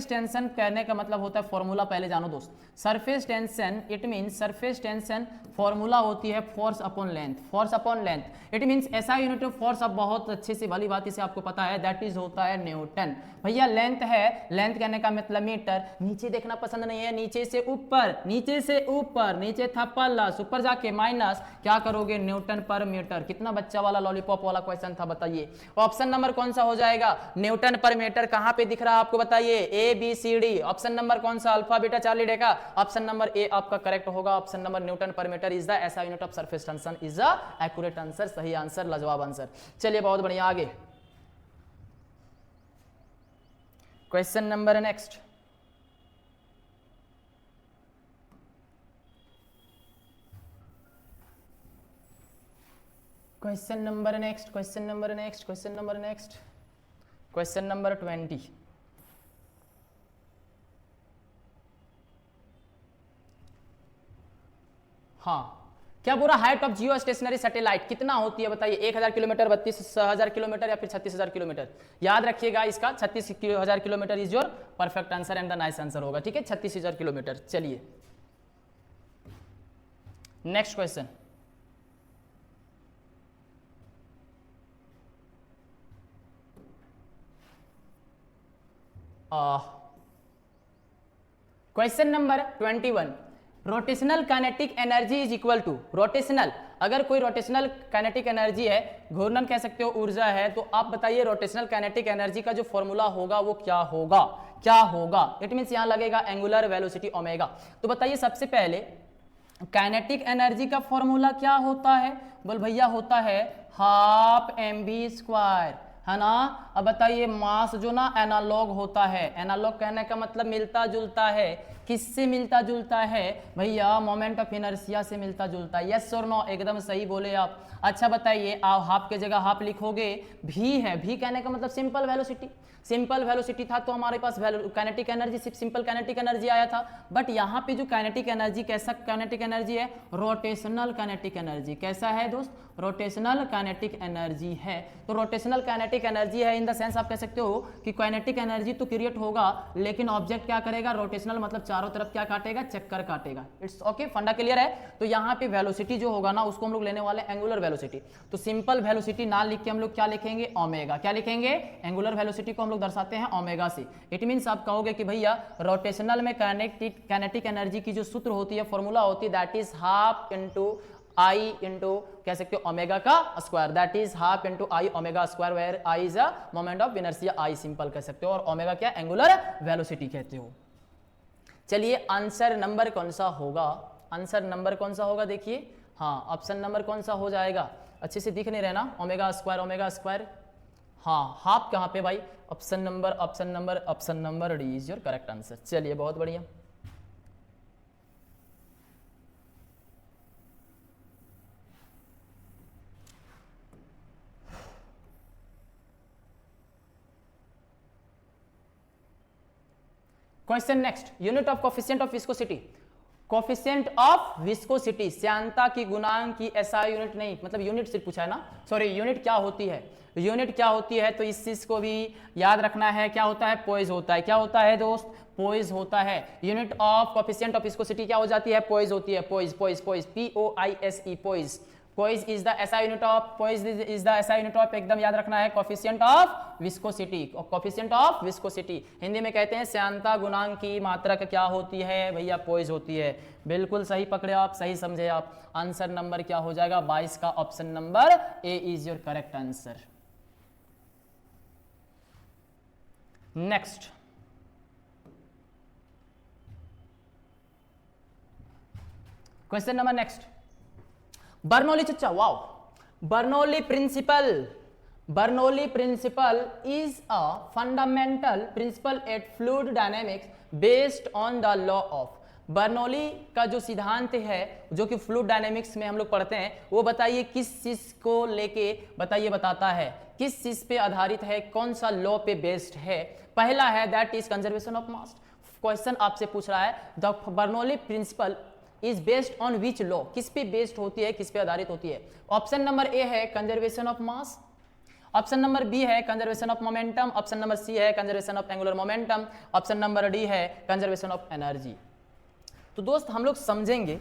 टेंशन कहने का मतलब होता है, फॉर्मूला पहले जानो दोस्त, surface tension it means, surface tension formula होती है force upon length, it means SI unit of force, अब बहुत अच्छे से भली बात इसे आपको पता है, दैट इज होता है न्यूटन। भैया लेंथ है, लेंथ कहने का मतलब मीटर, नीचे देखना पसंद नहीं है, नीचे से ऊपर, नीचे था प्लस, ऊपर जाके माइनस, क्या करोगे न्यूटन पर मीटर। कितना बच्चा वाला लॉलीपॉप वाला क्वेश्चन था बताइए, ऑप्शन नंबर कौन सा हो जाएगा, न्यूटन पर मीटर। कहां पे दिख रहा है आपको बताइए, ABCD, ऑप्शन नंबर कौन सा, अल्फा बीटा चार्ली डेका, ऑप्शन नंबर ए आपका करेक्ट होगा, option number newton per metre is the SI unit of surface tension, is the accurate answer, सही आंसर, लाजवाब आंसर। चलिए बहुत बढ़िया, आगे question number next, question number next, question number 20। हाँ, क्या पूरा height of geostationary satellite कितना होती है बताइए, 1000 किलोमीटर, 32,000 किलोमीटर, या फिर 36,000 किलोमीटर। याद रखिएगा इसका 36,000 kilometre is your perfect answer and the nice answer होगा, ठीक है, 36,000 किलोमीटर। चलिए next question, question number 21, rotational kinetic energy is equal to, rotational, अगर कोई रोटेशनल काइनेटिक एनर्जी है, घूर्णन कह सकते हो ऊर्जा है, तो आप बताइए रोटेशनल काइनेटिक एनर्जी का जो फॉर्मूला होगा वो क्या होगा, इट मींस यहां लगेगा एंगुलर वेलोसिटी ओमेगा। तो बताइए सबसे पहले काइनेटिक एनर्जी का फॉर्मूला क्या होता है, बोल भैया होता है हाफ mv², है ना। अब बताइए मास जो ना एनालॉग होता है, एनालॉग कहने का मतलब मिलता जुलता है, किससे मिलता जुलता है भैया, मोमेंट ऑफ इनर्शिया से मिलता जुलता है, यस और नो, एकदम सही बोले आप। अच्छा बताइए, आप हाफ के जगह हाफ लिखोगे, भी है, भी कहने का मतलब सिंपल वेलोसिटी था, तो हमारे पास काइनेटिक एनर्जी सिर्फ सिंपल काइनेटिक एनर्जी आया था, बट यहाँ पे जो काइनेटिक एनर्जी कैसा काइनेटिक एनर्जी है, रोटेशनल काइनेटिक एनर्जी। कैसा है दोस्त, रोटेशनल काइनेटिक एनर्जी है। तो रोटेशनल काइनेटिक एनर्जी है इन द सेंस आप कह सकते हो कि काइनेटिक एनर्जी तो क्रिएट होगा, लेकिन ऑब्जेक्ट क्या करेगा, रोटेशनल मतलब चारों तरफ क्या काटेगा, चक्कर काटेगा। इट्स ओके, फंडा क्लियर है। तो यहाँ पे वेलोसिटी जो होगा ना उसको हम लोग लेने वाले एंगुलर वेलोसिटी। तो सिंपल वेलोसिटी ना लिख के हम लोग क्या लिखेंगे, ओमेगा। क्या लिखेंगे, एंगुलर वेलोसिटी को हम लोग दर्शाते हैं ओमेगा से। इट मीन्स आप कहोगे कि भैया रोटेशनल में काइनेटिक एनर्जी की जो सूत्र होती है, फॉर्मूला होती है, that is half into I into कह सकते हो ओमेगा का square, that is half into I omega square, where I is a moment of inertia, I simple कह सकते हो, और ओमेगा क्या, एंगुलर वेलोसिटी कहते हो। चलिए आंसर नंबर कौन सा होगा, आंसर नंबर कौन सा होगा, देखिए हाँ ऑप्शन नंबर कौन सा हो जाएगा, अच्छे से दिख नहीं रहे ना, ओमेगा स्क्वायर, हाँ हाफ कहाँ पे भाई, option number D is your correct answer. चलिए बहुत बढ़िया। Question next, unit of coefficient of viscosity. Coefficient of viscosity, श्यानता की गुणांक की एसआई यूनिट नहीं, मतलब यूनिट सिर्फ पूछा है ना, सॉरी यूनिट क्या होती है, यूनिट क्या होती है, तो इस चीज को भी याद रखना है। क्या होता है, पोइज होता है। क्या होता है दोस्त, पोइज होता है। Unit of coefficient of viscosity क्या हो जाती है, पोइज होती है, पोइज POISE, पोइज। पोइज is the SI unit of, पोइज is the SI unit of, एकदम याद रखना है, coefficient of viscosity. Coefficient of viscosity Hindi में कहते हैं श्यानता गुणांक की मात्रक क्या होती है भैया, पोइज होती है। बिल्कुल सही पकड़े आप, सही समझे आप। आंसर नंबर क्या हो जाएगा 22 का, option number A is your correct answer. Next, question number next, Bernoulli चच्चा, wow, Bernoulli principle is a fundamental principle at fluid dynamics based on the law of. Bernoulli का जो सिद्धांत है जो कि फ्लूइड डायनेमिक्स में हम लोग पढ़ते हैं, वो बताइए किस चीज को लेके बताइए, बताता है किस चीज पे आधारित है, कौन सा लॉ पे बेस्ड है। पहला है that is conservation of mass. Question आपसे पूछ रहा है the Bernoulli principle is based on which law, किस पे बेस्ड होती है, किस पे आधारित होती है। ऑप्शन नंबर ए है conservation of mass, option number B है conservation of momentum, option number C है conservation of angular momentum, option number D है कंजर्वेशन ऑफ एनर्जी। तो दोस्त हम लोग समझेंगे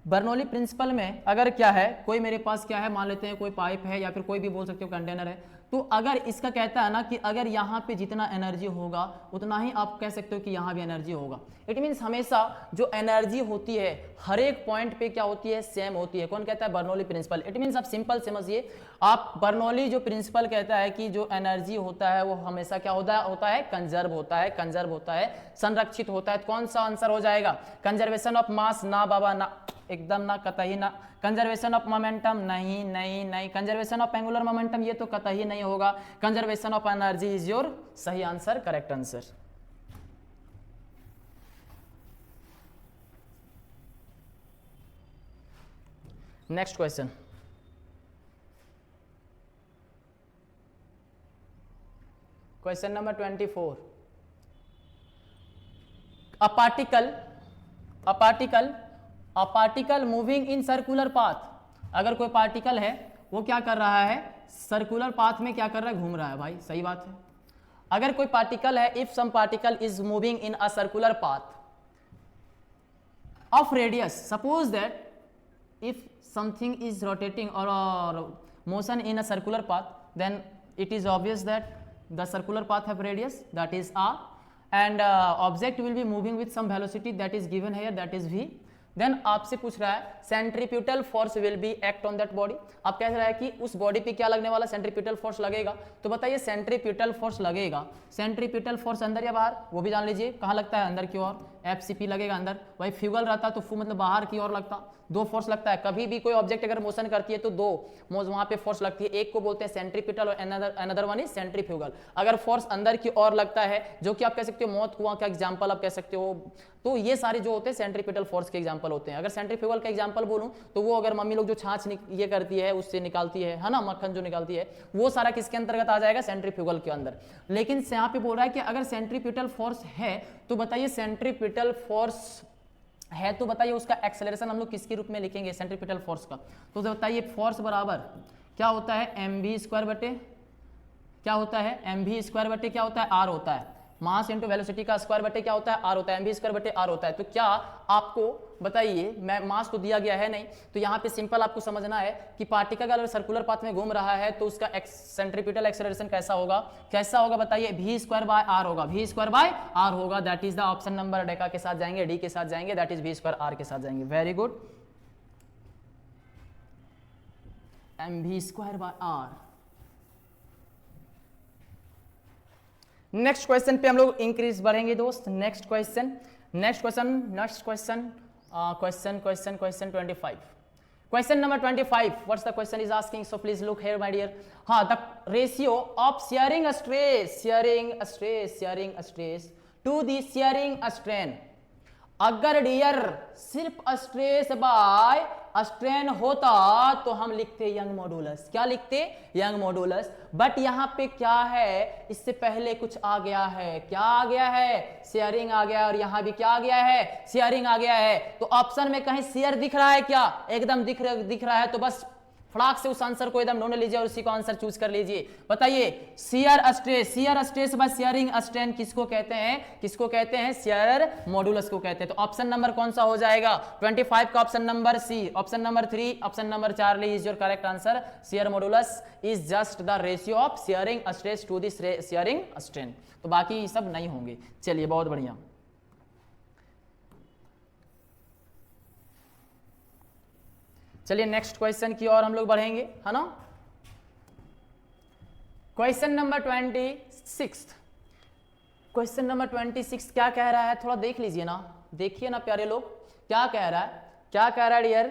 बर्नौली प्रिंसिपल में अगर क्या है, कोई मेरे पास क्या है मान लेते हैं कोई पाइप है या फिर कोई भी बोल सकते हो कंटेनर है, तो अगर इसका कहता है ना कि अगर यहाँ पे जितना एनर्जी होगा उतना ही आप कह सकते हो कि यहाँ भी एनर्जी होगा। इट मीन्स हमेशा जो एनर्जी होती है हर एक पॉइंट पे क्या होती है, सेम होती है। कौन कहता है, बर्नौली प्रिंसिपल। इट मीन्स आप सिंपल समझिए, आप बर्नौली जो प्रिंसिपल कहता है कि जो एनर्जी होता है वो हमेशा क्या होता है, कंजर्व होता है, संरक्षित होता है। तो कौन सा आंसर हो जाएगा, कंजर्वेशन ऑफ मास, ना बाबा ना, एकदम ना, कतई ना। कंजर्वेशन ऑफ मोमेंटम, नहीं। कंजर्वेशन ऑफ एंगुलर मोमेंटम, ये तो कतई नहीं होगा। Conservation of energy is your सही answer, correct answer. Next question, question number 24। A particle moving in circular path। अगर कोई पार्टिकल है वो क्या कर रहा है, सर्कुलर पाथ में क्या कर रहा है, घूम रहा है भाई, सही बात है। अगर कोई पार्टिकल है, if some particle is moving in a circular path of radius, suppose that if something is rotating or motion in a circular path, then it is obvious that the circular path have radius, that is r, and object will be moving with some velocity that is given here, that is v। Then आपसे पूछ रहा है centripetal force will be act on that body. आप कह रहा है कि उस बॉडी पे क्या लगने वाला, सेंट्रीप्यूटल फोर्स लगेगा। तो बताइए सेंट्रीप्यूटल फोर्स लगेगा, सेंट्रीप्यूटल फोर्स अंदर या बाहर, वो भी जान लीजिए कहाँ लगता है, अंदर की ओर। FCP लगेगा अंदर, वही फ्यूगल रहता तो फू मतलब बाहर की ओर लगता। दो फोर्स लगता है, कभी भी कोई ऑब्जेक्ट अगर मोशन करती है तो दो वहां पे फोर्स लगती है, एक को बोलते हैं सेंट्रीपिटल और अनदर वन इज सेंट्रीफ्यूगल। अगर फोर्स अंदर की ओर लगता है, जो कि आप कह सकते हो मौत कुआं का एग्जांपल आप कह सकते हो, तो ये सारे जो होते हैं सेंट्रीपिटल फोर्स के एग्जांपल होते हैं। अगर सेंट्रीफ्यूगल का एग्जांपल बोलूं तो वो अगर मम्मी लोग जो छाछ ये करती है उससे निकालती है ना, मक्खन जो निकालती है, वो सारा किसके अंतर्गत आ जाएगा, सेंट्रीफ्यूगल के अंदर। लेकिन यहाँ पे बोल रहा है कि अगर सेंट्रीपिटल फोर्स है तो बताइए सेंट्रीपिटल फोर्स है तो बताइए उसका एक्सेलरेशन हम लोग किसके रूप में लिखेंगे, सेंट्रीपिटल फोर्स का। तो बताइए फोर्स बराबर क्या होता है, mv स्क्वायर बटे क्या होता है, mv स्क्वायर बटे क्या होता है, r होता है। मास इंटू वेलोसिटी का स्क्वायर बटे क्या होता है, आर होता है, mv स्क्वायर बटे आर होता है। तो क्या आपको बताइए, मैं मास तो दिया गया है नहीं, तो यहाँ पे सिंपल आपको समझना है कि पार्टिकल अगर सर्कुलर पाथ में घूम रहा है तो उसका सेंट्रीपिटल एक्सेलरेशन कैसा होगा बताइए, v स्क्वायर बाय आर होगा, v स्क्वायर बाय आर होगा। That is the option number डेका के साथ जाएंगे, डी के साथ जाएंगे, that is v square R के साथ जाएंगे। Very good, mv square by R. Next question पे हम लोग इंक्रीज बढ़ेंगे दोस्त। Next question 25। Question number 25. What's the question is asking? So please look here, my dear. हाँ, the ratio of shearing stress to the shearing strain. अगर dear सिर्फ stress by strain होता तो हम लिखते यंग मॉडुलस। क्या लिखते? Young modulus. बट यहां पे क्या है, इससे पहले कुछ आ गया है। क्या आ गया है? शेयरिंग आ गया, और यहां भी क्या आ गया है? शेयरिंग आ गया है। तो ऑप्शन में कहीं शेयर दिख रहा है क्या? एकदम दिख रहा है, तो बस फटाक से उस आंसर को एकदम ढूंढ लीजिए और उसी को आंसर चूज कर लीजिए। बताइए, shear stress by shearing strain किसको कहते हैं? शियर मॉडुलस को कहते हैं। तो ऑप्शन नंबर कौन सा हो जाएगा? 25 का option number C. Option number 3, option number charlie is your correct answer. Shear modulus is just the ratio of shearing stress to the shearing strain. तो बाकी सब नहीं होंगे। चलिए, बहुत बढ़िया। चलिए नेक्स्ट क्वेश्चन की ओर हम लोग बढ़ेंगे, है ना। क्वेश्चन नंबर 26 क्या कह रहा है? थोड़ा देख लीजिए ना, देखिए ना प्यारे लोग, क्या कह रहा है dear.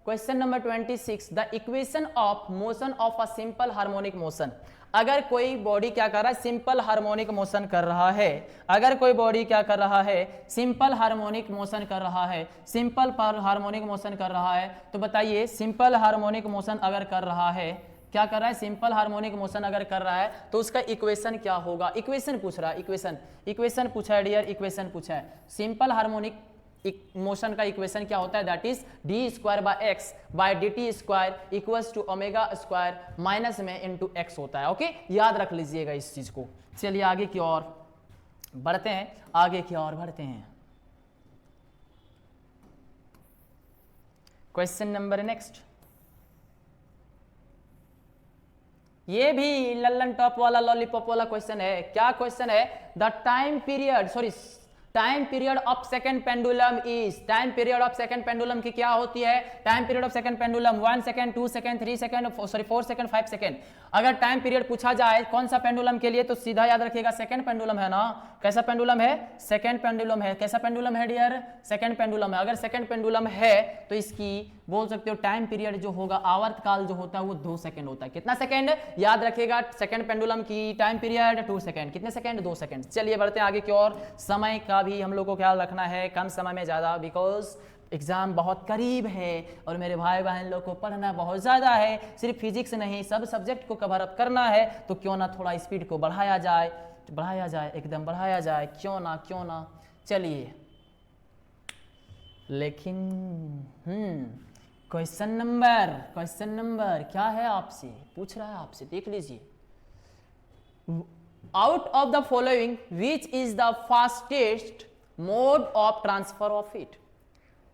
Question number 26, the equation of motion of a simple harmonic motion. अगर कोई बॉडी क्या कर रहा है? सिंपल हार्मोनिक मोशन कर रहा है। अगर कोई बॉडी क्या कर रहा है? सिंपल हार्मोनिक मोशन कर रहा है। सिंपल हार्मोनिक मोशन कर रहा है। तो बताइए, सिंपल हार्मोनिक मोशन अगर कर रहा है, क्या कर रहा है? सिंपल हार्मोनिक मोशन अगर कर रहा है तो उसका इक्वेशन क्या होगा? इक्वेशन पूछ रहा है, इक्वेशन पूछा है डियर, इक्वेशन पूछा है। सिंपल हार्मोनिक मोशन का इक्वेशन क्या होता है? That is D square by X by D T square equals to omega square minus में इनटू एक्स होता है। ओके, याद रख लीजिएगा इस चीज को। चलिए आगे की ओर बढ़ते हैं, क्वेश्चन नंबर नेक्स्ट। ये भी लल्लन टॉप वाला लॉलीपॉप वाला क्वेश्चन है। क्या क्वेश्चन है? The time period of second pendulum is. Time period of second pendulum की क्या होती है? Time period of second pendulum 1 second, 2 second, 3 second, 4 second, 5 second. अगर टाइम पीरियड पूछा जाए कौन सा पेंडुलम के लिए, तो सीधा याद रखिएगा सेकंड पेंडुलम है ना। कैसा पेंडुलम है? सेकंड पेंडुलम है। कैसा पेंडुलम है डियर? सेकंड पेंडुलम है। अगर सेकंड पेंडुलम है तो इसकी बोल सकते हो टाइम पीरियड जो होगा, आवर्त काल जो होता है वो 2 सेकंड होता है। कितना सेकंड? याद रखिएगा, सेकंड पेंडुलम की टाइम पीरियड 2 सेकंड। कितने सेकंड? 2 सेकंड। चलिए बढ़ते हैं आगे की ओर। समय का भी हम लोग को ख्याल रखना है, कम समय में ज्यादा, बिकॉज एग्जाम बहुत करीब है और मेरे भाई बहन लोग को पढ़ना बहुत ज़्यादा है। सिर्फ फिजिक्स नहीं, सब सब्जेक्ट को कवर अप करना है। तो क्यों ना थोड़ा स्पीड को बढ़ाया जाए, एकदम बढ़ाया जाए। क्यों ना। चलिए, लेकिन क्वेश्चन नंबर क्या है? आपसे पूछ रहा है, आपसे देख लीजिए। Out of the following which is the fastest mode of transfer of heat.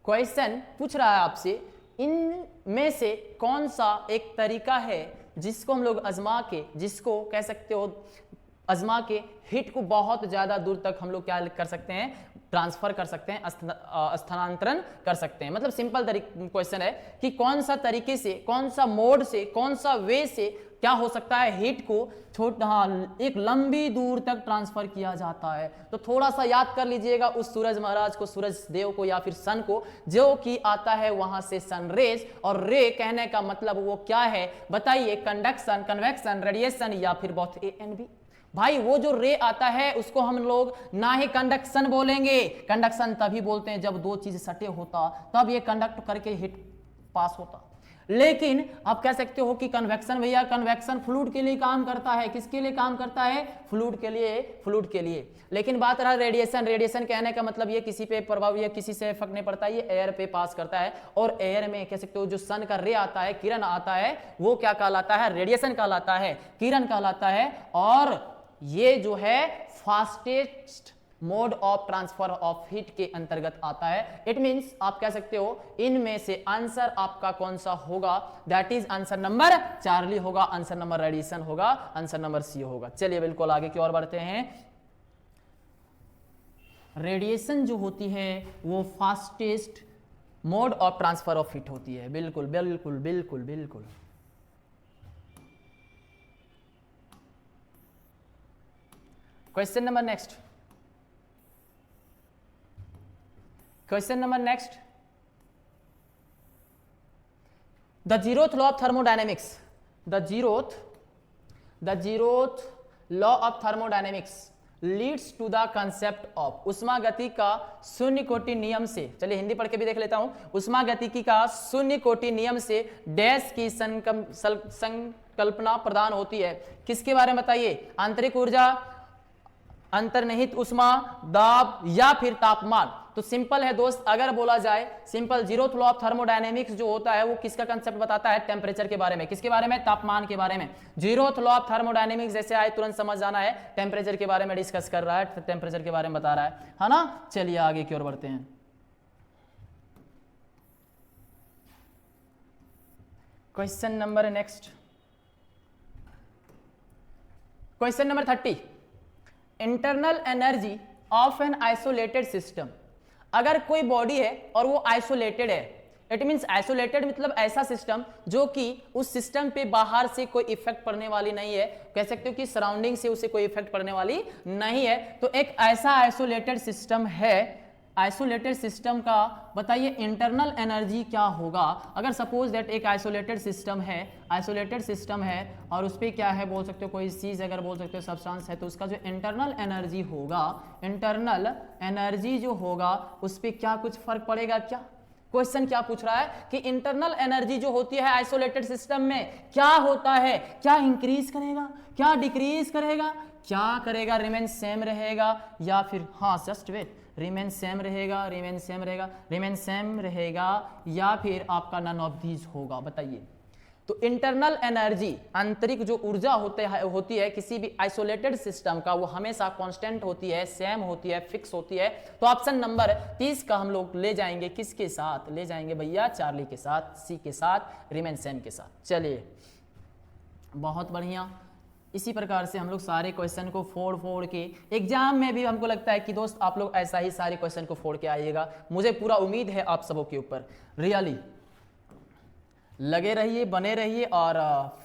Question पूछ रहा है आपसे, इनमें से कौन सा एक तरीका है जिसको हम लोग जिसको कह सकते हो आजमा के हीट को बहुत ज्यादा दूर तक हम लोग क्या कर सकते हैं? ट्रांसफर कर सकते हैं, स्थानांतरण कर सकते हैं। मतलब सिंपल क्वेश्चन है कि कौन सा तरीके से, कौन सा मोड से, कौन सा वे से क्या हो सकता है हीट को एक लंबी दूर तक ट्रांसफर किया जाता है। तो थोड़ा सा याद कर लीजिएगा उस सूरज महाराज को, सूरज देव को या फिर सन को, जो कि आता है वहां से सनरेज। और रे कहने का मतलब वो क्या है बताइए? कंडक्शन, कन्वेक्शन, रेडिएशन या फिर बोथ ए एंड बी। भाई वो जो रे आता है उसको हम लोग ना ही कंडक्शन बोलेंगे। कंडक्शन तभी बोलते हैं जब दो चीज सटे होता, तब ये कंडक्ट करके हीट पास होता। लेकिन आप कह सकते हो कि कन्वेक्शन, भैया कन्वेक्शन फ्लूइड के लिए काम करता है। किसके लिए काम करता है? फ्लूइड के लिए। लेकिन बात रहा रेडिएशन कहने का मतलब ये किसी पे प्रभाव या किसी से फर्क नहीं पड़ता, ये एयर पे पास करता है। और एयर में कह सकते हो जो सन का रे आता है, किरण आता है, वो क्या कहलाता है? रेडिएशन कहलाता है, किरण कहलाता है। और ये जो है fastest mode of transfer of heat के अंतर्गत आता है। इट मींस आप कह सकते हो इनमें से आंसर आपका कौन सा होगा, that is answer number Charlie होगा, आंसर नंबर रेडिएशन होगा, आंसर नंबर सी होगा। चलिए बिल्कुल आगे की ओर बढ़ते हैं। रेडिएशन जो होती है वो fastest mode of transfer of heat होती है। बिल्कुल बिल्कुल बिल्कुल बिल्कुल। Question number next, question number next, the zeroth law of thermodynamics, the zeroth law of thermodynamics leads to the concept of उष्मा गति का शून्य कोटि नियम से। चलिए हिंदी पढ़ के भी देख लेता हूं। उष्मा गतिकी का शून्य कोटि नियम से डैश की संकल्पना प्रदान होती है। किसके बारे में बताइए? आंतरिक ऊर्जा, अंतर्निहित उष्मा, दाब या फिर तापमान। तो सिंपल है दोस्त, अगर बोला जाए simple, zeroth law of thermodynamics जो होता है वो किसका कंसेप्ट बताता है? टेम्परेचर के बारे में। किसके बारे में? तापमान के बारे में। जीरोथ लॉ ऑफ थर्मोडायनेमिक्स जैसे आए तुरंत समझ जाना है, टेम्परेचर के बारे में डिस्कस कर रहा है, टेम्परेचर के बारे में बता रहा है ना। चलिए आगे की ओर बढ़ते हैं। Question number next, question number 30, internal energy of an isolated system. अगर कोई बॉडी है और वो आइसोलेटेड है, इट मींस आइसोलेटेड मतलब ऐसा सिस्टम जो कि उस सिस्टम पे बाहर से कोई इफेक्ट पड़ने वाली नहीं है, कह सकते हो कि सराउंडिंग से उसे कोई इफेक्ट पड़ने वाली नहीं है। तो एक ऐसा आइसोलेटेड सिस्टम है, आइसोलेटेड सिस्टम का बताइए इंटरनल एनर्जी क्या होगा। अगर सपोज दैट एक आइसोलेटेड सिस्टम है, आइसोलेटेड सिस्टम है और उस पर क्या है बोल सकते हो, कोई चीज अगर बोल सकते हो सब्सटेंस है, तो उसका जो इंटरनल एनर्जी होगा, इंटरनल एनर्जी जो होगा उस पर क्या कुछ फर्क पड़ेगा क्या? क्वेश्चन क्या पूछ रहा है कि इंटरनल एनर्जी जो होती है आइसोलेटेड सिस्टम में क्या होता है, क्या इंक्रीज करेगा, क्या डिक्रीज करेगा, क्या करेगा, रिमेन सेम रहेगा या फिर, हाँ जस्ट वेट, रिमेन सेम रहेगा, रिमेन सेम रहेगा, रिमेन सेम रहेगा या फिर आपका नन ऑफ दीज होगा? बताइए। तो इंटरनल एनर्जी, आंतरिक जो ऊर्जा होती है किसी भी आइसोलेटेड सिस्टम का, वो हमेशा कांस्टेंट होती है, सेम होती है, फिक्स होती है। तो ऑप्शन नंबर 30 का हम लोग ले जाएंगे किसके साथ? ले जाएंगे भैया चार्ली के साथ, सी के साथ, रिमेन सेम के साथ। चलिए बहुत बढ़िया। इसी प्रकार से हम लोग सारे क्वेश्चन को फोड़ फोड़ के एग्जाम में भी हमको लगता है कि दोस्त आप लोग ऐसा ही सारे क्वेश्चन को फोड़ के आइएगा, मुझे पूरा उम्मीद है आप सबों के ऊपर। रियली लगे रहिए, बने रहिए और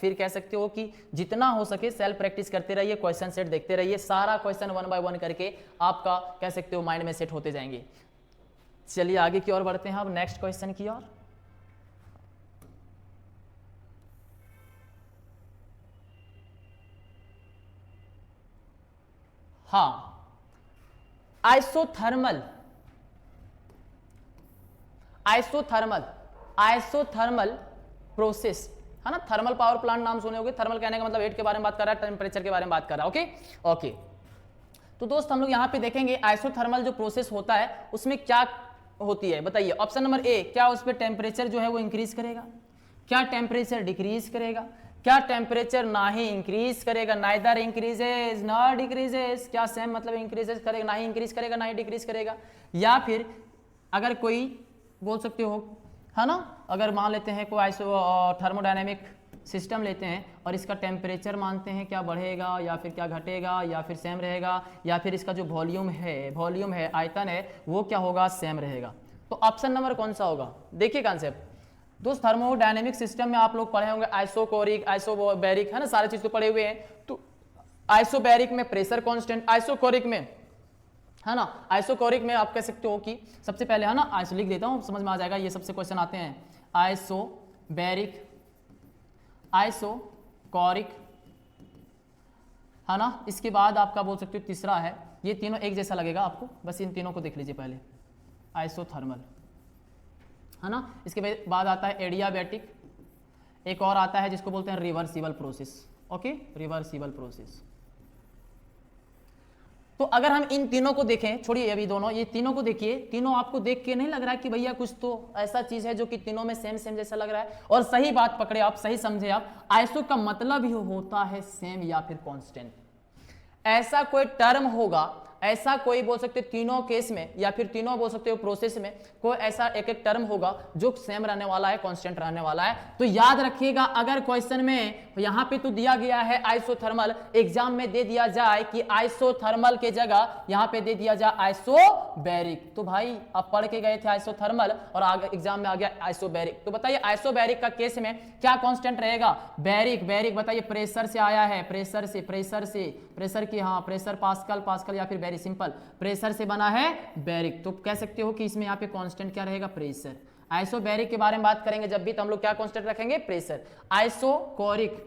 फिर कह सकते हो कि जितना हो सके सेल्फ प्रैक्टिस करते रहिए, क्वेश्चन सेट देखते रहिए, सारा क्वेश्चन 1 बाय 1 करके आपका कह सकते हो माइंड में सेट होते जाएंगे। चलिए आगे की ओर बढ़ते हैं अब नेक्स्ट क्वेश्चन की ओर। हाँ, आइसोथर्मल, आइसोथर्मल, आइसोथर्मल प्रोसेस है ना। थर्मल पावर प्लांट नाम सुने होंगे। थर्मल कहने का मतलब हीट के बारे में बात कर रहा है, टेम्परेचर के बारे में बात कर रहा है। Okay okay. तो दोस्त हम लोग यहाँ पे देखेंगे आइसोथर्मल जो प्रोसेस होता है उसमें क्या होती है बताइए। ऑप्शन नंबर ए, क्या उस पर टेम्परेचर जो है वो इंक्रीज करेगा, क्या टेम्परेचर डिक्रीज करेगा, क्या टेम्परेचर ना ही इंक्रीज करेगा, नाइदर इंक्रीजेज नॉट डिक्रीजेज, क्या सेम मतलब इंक्रीजेज करेगा, ना ही इंक्रीज करेगा ना ही डिक्रीज करेगा, या फिर अगर कोई बोल सकते हो है ना, अगर मान लेते हैं कोई थर्मोडायनेमिक सिस्टम लेते हैं और इसका टेम्परेचर मानते हैं क्या बढ़ेगा या फिर क्या घटेगा या फिर सेम रहेगा, या फिर इसका जो वॉल्यूम है आयतन है वो क्या होगा, सेम रहेगा। तो ऑप्शन नंबर कौन सा होगा? देखिए कॉन्सेप्ट दोस्त, थर्मोडायनेमिक सिस्टम में आप लोग पढ़े होंगे आइसोकोरिक, आइसोबैरिक है ना, सारे चीज तो पढ़े हुए हैं। तो आइसोबैरिक में प्रेशर कांस्टेंट, आइसोकोरिक में है ना, आइसोकोरिक में आप कह सकते हो कि सबसे पहले है ना, आइसो लिख देता हूं समझ में आ जाएगा, ये सबसे क्वेश्चन आते हैं। आइसोबैरिक, आइसोकोरिक है ना, इसके बाद आपका बोल सकते हो तीसरा है, ये तीनों एक जैसा लगेगा आपको, बस इन तीनों को देख लीजिए पहले, आइसोथर्मल है ना। इसके बाद आता है एडियाबैटिक, एक और आता है जिसको बोलते हैं reversible process. Okay, reversible process. तो अगर हम इन तीनों को देखें, छोड़िए अभी दोनों, ये तीनों को देखिए, तीनों आपको देख के नहीं लग रहा है कि भैया कुछ तो ऐसा चीज है जो कि तीनों में सेम सेम जैसा लग रहा है? और सही बात पकड़े आप, सही समझे आप, आइसो का मतलब ही होता है सेम या फिर कांस्टेंट। ऐसा कोई टर्म होगा, ऐसा कोई बोल सकते हो तीनों केस में या फिर तीनों बोल सकते हो प्रोसेस में कोई ऐसा एक एक टर्म होगा जो सेम रहने वाला है, कांस्टेंट रहने वाला है। तो याद रखिएगा, अगर क्वेश्चन में यहां पे तो दिया गया है आइसोथर्मल, एग्जाम में दे दिया जाए कि आइसोथर्मल के जगह यहां पे दे दिया जाए आइसोबैरिक, तो भाई आप पढ़ के गए थे आइसोथर्मल और आगे एग्जाम में आ गया आइसोबैरिक, तो बताइए आइसोबैरिक का केस में क्या कांस्टेंट रहेगा? बैरिक। बैरिक बताइए प्रेशर से आया है, प्रेशर से, प्रेशर की, हाँ प्रेशर पास्कल, पास्कल या फिर वेरी सिंपल प्रेशर से बना है बैरिक, तो कह सकते हो कि इसमें यहाँ पे कांस्टेंट क्या रहेगा? प्रेशर। आइसोबैरिक के बारे में बात करेंगे जब भी, तो हम लोग क्या कांस्टेंट रखेंगे? प्रेशर। आइसोकोरिक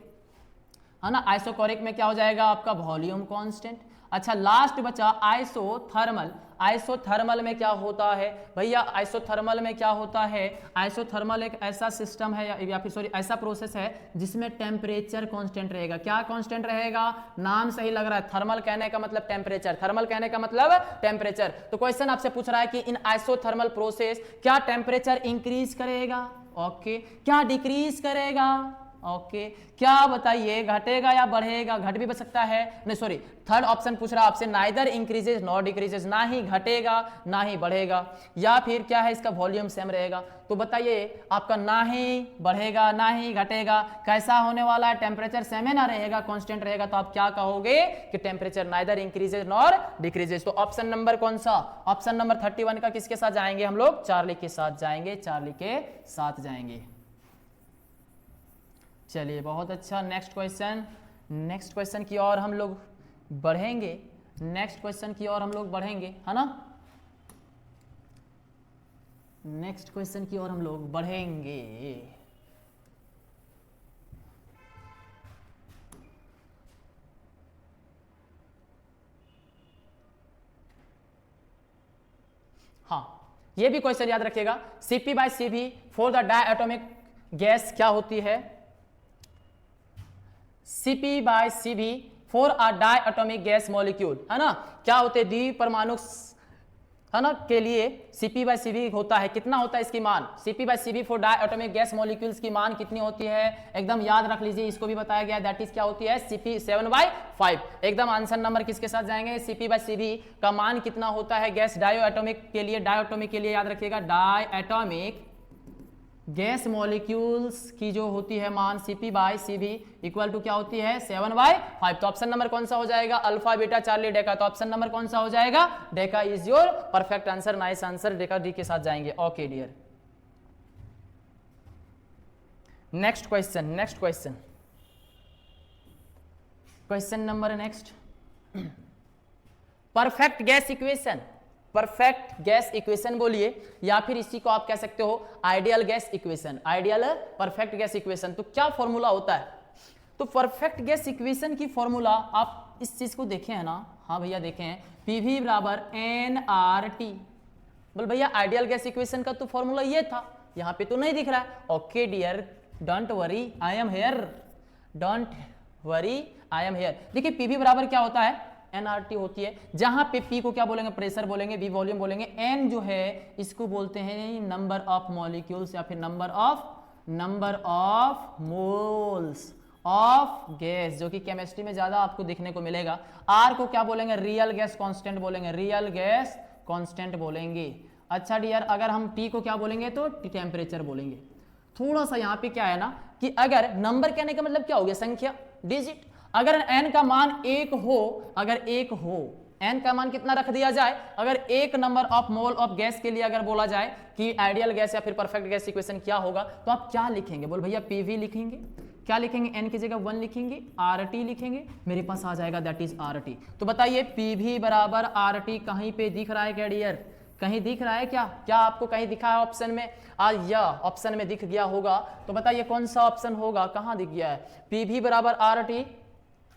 है ना, आइसोकोरिक में क्या हो जाएगा आपका? Volume constant. अच्छा लास्ट बचा आइसोथर्मल। आइसोथर्मल में क्या होता है भैया? आइसोथर्मल में क्या होता है? आइसोथर्मल एक ऐसा सिस्टम है या फिर सॉरी ऐसा प्रोसेस है जिसमें टेम्परेचर कांस्टेंट रहेगा। क्या कांस्टेंट रहेगा? नाम सही लग रहा है, थर्मल कहने का मतलब टेम्परेचर, थर्मल कहने का मतलब टेम्परेचर। तो क्वेश्चन आपसे पूछ रहा है कि इन आइसोथर्मल प्रोसेस क्या टेम्परेचर इंक्रीज करेगा? ओके। क्या डिक्रीज करेगा? ओके। क्या बताइए, घटेगा या बढ़ेगा? घट भी बच सकता है, नहीं सॉरी थर्ड ऑप्शन पूछ रहा है आपसे, नाइदर इंक्रीजेज नॉट डिक्रीजेज, ना ही घटेगा ना ही बढ़ेगा, या फिर क्या है इसका वॉल्यूम सेम रहेगा। तो बताइए आपका ना ही बढ़ेगा ना ही घटेगा कैसा होने वाला है? टेम्परेचर सेम है ना रहेगा, कांस्टेंट रहेगा, तो आप क्या कहोगे कि temperature neither increases nor decreases. तो ऑप्शन नंबर कौन सा? ऑप्शन नंबर 31 का किसके साथ जाएंगे हम लोग? चार्ली के साथ जाएंगे, चार्ली के साथ जाएंगे। चलिए बहुत अच्छा। नेक्स्ट क्वेश्चन, नेक्स्ट क्वेश्चन की ओर हम लोग बढ़ेंगे, नेक्स्ट क्वेश्चन की ओर हम लोग बढ़ेंगे, है ना? नेक्स्ट क्वेश्चन की ओर हम लोग बढ़ेंगे। हाँ ये भी क्वेश्चन याद रखिएगा, CP/CV for the diatomic gas क्या होती है? CP/CV for a diatomic gas molecule, है ना, क्या होते हैं? द्विपरमाणु है ना के लिए CP/CV होता है, कितना होता है इसकी मान? CP/CV for diatomic gas molecules की मान कितनी होती है? एकदम याद रख लीजिए, इसको भी बताया गया, दैट इज क्या होती है? CP 7/5। एकदम आंसर नंबर किसके साथ जाएंगे? CP/CV का मान कितना होता है गैस डायटोमिक के लिए? डायटोमिक के लिए याद रखिएगा, डायटोमिक गैस मॉलिक्यूल्स की जो होती है मान CP/CV इक्वल टू क्या होती है? 7/5। तो ऑप्शन नंबर कौन सा हो जाएगा? अल्फा बीटा चार्ली डेका। तो ऑप्शन नंबर कौन सा हो जाएगा? डेका is your perfect answer. Nice answer, डेका डी के साथ जाएंगे। Okay dear, next question, next question, question number next, perfect gas equation. Perfect gas equation बोलिए, या फिर इसी को आप कह सकते हो ideal gas equation, ideal perfect gas equation. तो क्या फॉर्मूला होता है? तो परफेक्ट गैस इक्वेशन की फॉर्मूला आप इस चीज को देखे हैं ना? हाँ भैया देखे हैं, PV बराबर nRT। बोल भैया आइडियल गैस इक्वेशन का तो फॉर्मूला ये था, यहाँ पे तो नहीं दिख रहा है। Okay dear, don't worry I am here, don't worry I am here. देखिए PV बराबर क्या होता है? nRT होती है, जहां पे P को क्या बोलेंगे? प्रेशर बोलेंगे, V वॉल्यूम बोलेंगे, N जो है इसको बोलते हैं नंबर ऑफ मॉलिक्यूल्स या फिर number of moles of gas, जो कि केमिस्ट्री में ज्यादा आपको दिखने को मिलेगा। R को क्या बोलेंगे? रियल गैस कांस्टेंट बोलेंगे, रियल गैस कांस्टेंट बोलेंगे। अच्छा डियर, अगर हम T को क्या बोलेंगे? तो टेम्परेचर बोलेंगे। थोड़ा सा यहाँ पे क्या है ना कि अगर नंबर कहने का मतलब क्या हो गया? संख्या, डिजिट। अगर n का मान 1 हो, अगर 1 हो, n का मान कितना रख दिया जाए? अगर एक number of mole of gas के लिए अगर बोला जाए कि आइडियल गैस या फिर परफेक्ट गैस इक्वेशन क्या होगा, तो आप क्या लिखेंगे? बोल भैया PV लिखेंगे, क्या लिखेंगे? n की जगह 1 लिखेंगे, RT लिखेंगे, मेरे पास आ जाएगा दैट इज RT। तो बताइए PV बराबर RT कहीं पे दिख रहा है क्या डियर? कहीं दिख रहा है क्या? क्या आपको कहीं दिखा है ऑप्शन में? या ऑप्शन में दिख गया होगा, तो बताइए कौन सा ऑप्शन होगा? कहां दिख गया है? PV बराबर RT,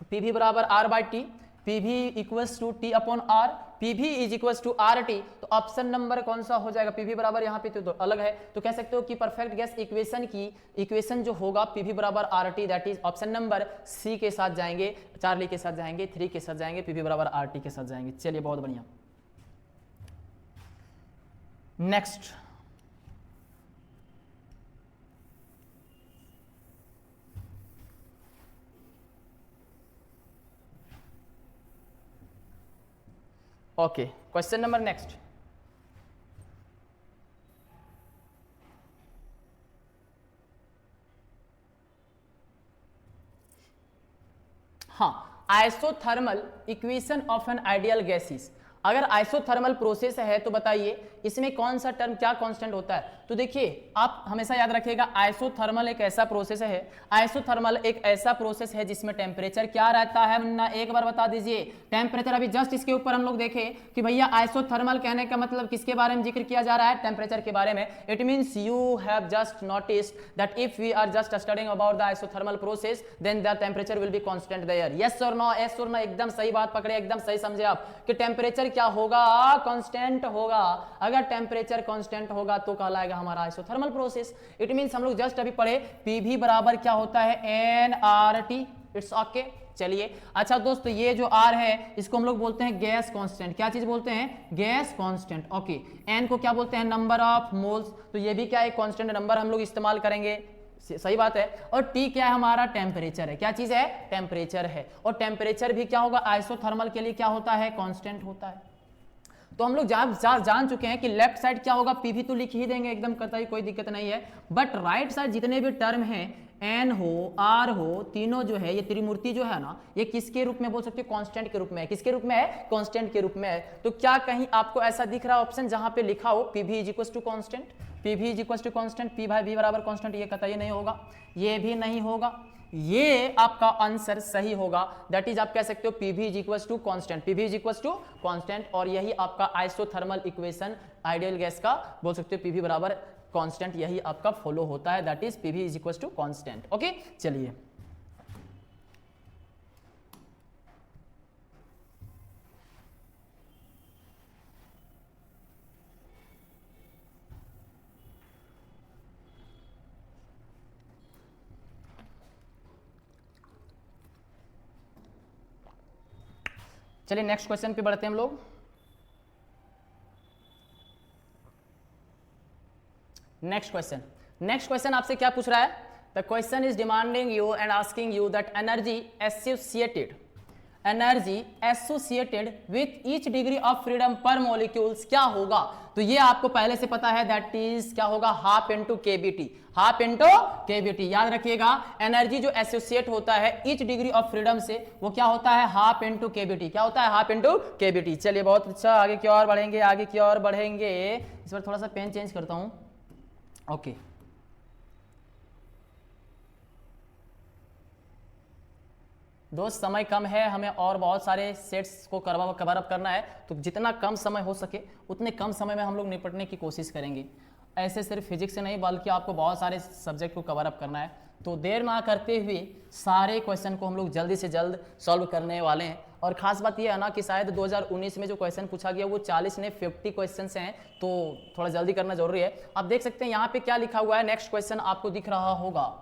PV बराबर R/T, PV equals to T upon R, PV is equals to RT। तो ऑप्शन नंबर कौन सा हो जाएगा? PV बराबर यहाँ पे तो अलग है, तो कह सकते हो कि परफेक्ट गैस इक्वेशन की इक्वेशन जो होगा PV बराबर RT, that is option number C के साथ जाएंगे, चार्ली के साथ जाएंगे, 3 के साथ जाएंगे, PV बराबर RT के साथ जाएंगे। चलिए बहुत बढ़िया। Next, okay, question number next. हाँ, isothermal equation of an ideal gases. अगर आइसोथर्मल प्रोसेस है तो बताइए इसमें कौन सा टर्म क्या कांस्टेंट होता है। तो देखिए आप हमेशा याद रखिएगा, आइसोथर्मल एक ऐसा प्रोसेस है, आइसोथर्मल एक ऐसा प्रोसेस है जिसमें टेम्परेचर क्या रहता है मुन्ना, एक बार बता दीजिए। टेम्परेचर, अभी जस्ट इसके ऊपर हम लोग देखें कि भैया आइसोथर्मल कहने का मतलब किसके बारे में जिक्र किया जा रहा है, टेम्परेचर के बारे में। It means you have just noticed that if we are just studying about the isothermal process then the temperature will be constant there. Yes और नो, यस और नो, एकदम सही बात पकड़े, एकदम सही समझे आप कि टेम्परेचर क्या होगा, कांस्टेंट होगा। अगर टेम्परेचर कांस्टेंट होगा तो कहलाएगा हमारा आइसोथर्मल प्रोसेस। इट मींस हम लोग जस्ट अभी पढ़े पीवी बराबर क्या होता है, nRT। इट्स ओके, चलिए। अच्छा दोस्तों, ये जो R है इसको हम लोग बोलते हैं गैस कांस्टेंट। क्या चीज बोलते हैं, गैस कांस्टेंट। ओके, n को क्या बोलते हैं, नंबर ऑफ मोल्स। तो ये भी क्या है, कांस्टेंट नंबर हम लोग इस्तेमाल करेंगे, सही बात है। और T क्या है, हमारा टेम्परेचर है। क्या चीज है, टेम्परेचर है। और टेम्परेचर भी क्या होगा, आइसोथर्मल के लिए क्या होता है, कांस्टेंट होता है। तो हम लोग जान चुके हैं कि लेफ्ट साइड क्या होगा, पीवी तो लिख ही देंगे एकदम कतई, कोई दिक्कत नहीं है। बट राइट साइड जितने भी टर्म हैं, एन हो आर हो, तीनों जो है ये त्रिमूर्ति जो है ना, ये किसके रूप में बोल सकते हो, कांस्टेंट के रूप में है। किसके रूप में है, कांस्टेंट के रूप में है। तो क्या कहीं आपको ऐसा दिख रहा है ऑप्शन जहां पे लिखा हो PV is equal to constant, PV is equal to constant, P भाई वी बराबर कांस्टेंट, ये कतई नहीं होगा, ये भी नहीं होगा। ये आपका आंसर सही होगा, दैट इज आप कह सकते हो PV is equal to constant, PV is equal to constant. और यही आपका आइसोथर्मल इक्वेशन आइडियल गैस का बोल सकते हो पीवी बराबर कांस्टेंट, यही आपका फॉलो होता है, that is PV is equal to constant. Okay, चलिए। चलिए नेक्स्ट क्वेश्चन पे बढ़ते हैं हम लोग। नेक्स्ट क्वेश्चन आपसे क्या पूछ रहा है, the question is demanding you and asking you that energy associated with each degree of freedom पर मॉलिक्यूल्स क्या होगा। तो ये आपको पहले से पता है, दैट इज क्या होगा, half into KBT, half into KBT. याद रखिएगा, एनर्जी जो एसोसिएट होता है ईच डिग्री ऑफ फ्रीडम से वो क्या होता है, हाफ इंटू केबीटी। क्या होता है, हाफ इंटू केबीटी। चलिए बहुत अच्छा, आगे की ओर बढ़ेंगे, आगे की ओर बढ़ेंगे। इस बार थोड़ा सा पेन चेंज करता हूं। ओके, दोस्त समय कम है, हमें और बहुत सारे सेट्स को कवर अप करना है, तो जितना कम समय हो सके उतने कम समय में हम लोग निपटने की कोशिश करेंगे। ऐसे सिर्फ फिजिक्स से नहीं बल्कि आपको बहुत सारे सब्जेक्ट को कवर अप करना है। तो देर ना करते हुए सारे क्वेश्चन को हम लोग जल्दी से जल्द सॉल्व करने वाले हैं। और खास बात यह है ना कि शायद 2019 में जो क्वेश्चन पूछा गया वो 40 ने 50 क्वेश्चन हैं, तो थोड़ा जल्दी करना जरूरी है। आप देख सकते हैं यहाँ पे क्या लिखा हुआ है, नेक्स्ट क्वेश्चन आपको दिख रहा होगा,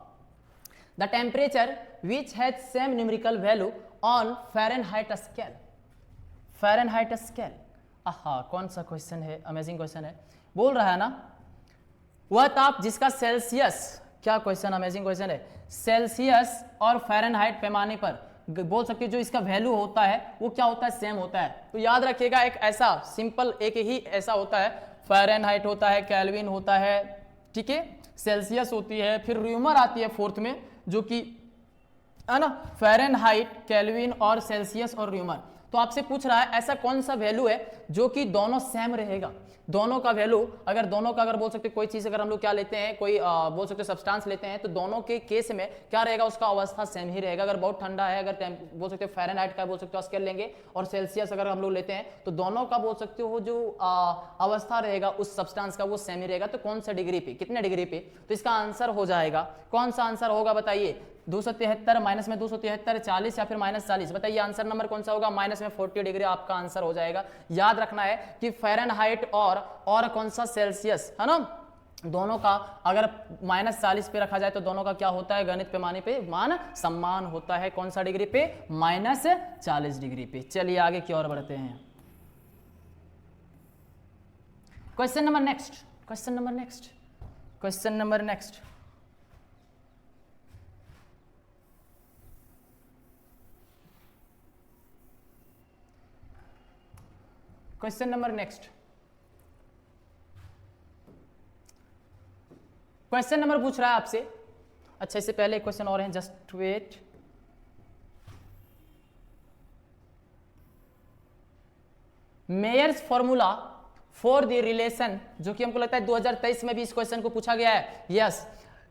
the temperature which has same numerical value on Fahrenheit scale, Fahrenheit scale। आहा, कौन सा क्वेश्चन है, अमेजिंग क्वेश्चन है। बोल रहा है ना, वह ताप जिसका सेल्सियस, क्या क्वेश्चन, अमेजिंग क्वेश्चन है, सेल्सियस और फ़ारेनहाइट पैमाने पर बोल सकते हो जो इसका वैल्यू होता है वो क्या होता है, सेम होता है। तो याद रखिएगा, एक ऐसा सिंपल एक ही ऐसा होता है, फ़ारेनहाइट होता है, केल्विन होता है, ठीक है, सेल्सियस होती है, फिर र्यूमर आती है फोर्थ में जो कि है ना, फ़ारेनहाइट, केल्विन और सेल्सियस और र्यूमर। तो आपसे पूछ रहा है ऐसा कौन सा वैल्यू है जो कि दोनों सेम रहेगा, दोनों का वैल्यू, अगर दोनों का अगर बोल सकते कोई चीज अगर हम लोग क्या लेते हैं, कोई बोल सकते सब्सटेंस लेते हैं, तो दोनों के केस में क्या रहेगा, उसका अवस्था सेम ही रहेगा। अगर बहुत ठंडा है, अगर बोल सकते हो फ़ारेनहाइट का बोल सकते हो स्केल लेंगे, और सेल्सियस अगर हम लोग लेते हैं, तो दोनों का बोल सकते हो जो अवस्था रहेगा उस सब्सटेंस का वो सेम ही रहेगा। तो कौन सा डिग्री पे, कितने डिग्री पे, तो इसका आंसर हो जाएगा, कौन सा आंसर होगा बताइए, 273 माइनस में 273 40 या फिर माइनस 40, बताइए आंसर नंबर कौन सा होगा, माइनस में 40 डिग्री आपका आंसर हो जाएगा। याद रखना है कि फ़ारेनहाइट और कौन सा सेल्सियस है ना, दोनों का अगर माइनस 40 पे रखा जाए तो दोनों का क्या होता है, गणित पैमाने पे मान सम्मान होता है, कौन सा डिग्री पे, माइनस 40 डिग्री पे। चलिए आगे की ओर बढ़ते हैं। Question number next. Question number next, question number पूछ रहा है आपसे। अच्छा, इससे पहले एक क्वेश्चन और है, just wait. Mayer's formula for the relation, जो कि हमको लगता है 2023 में भी इस क्वेश्चन को पूछा गया है। यस,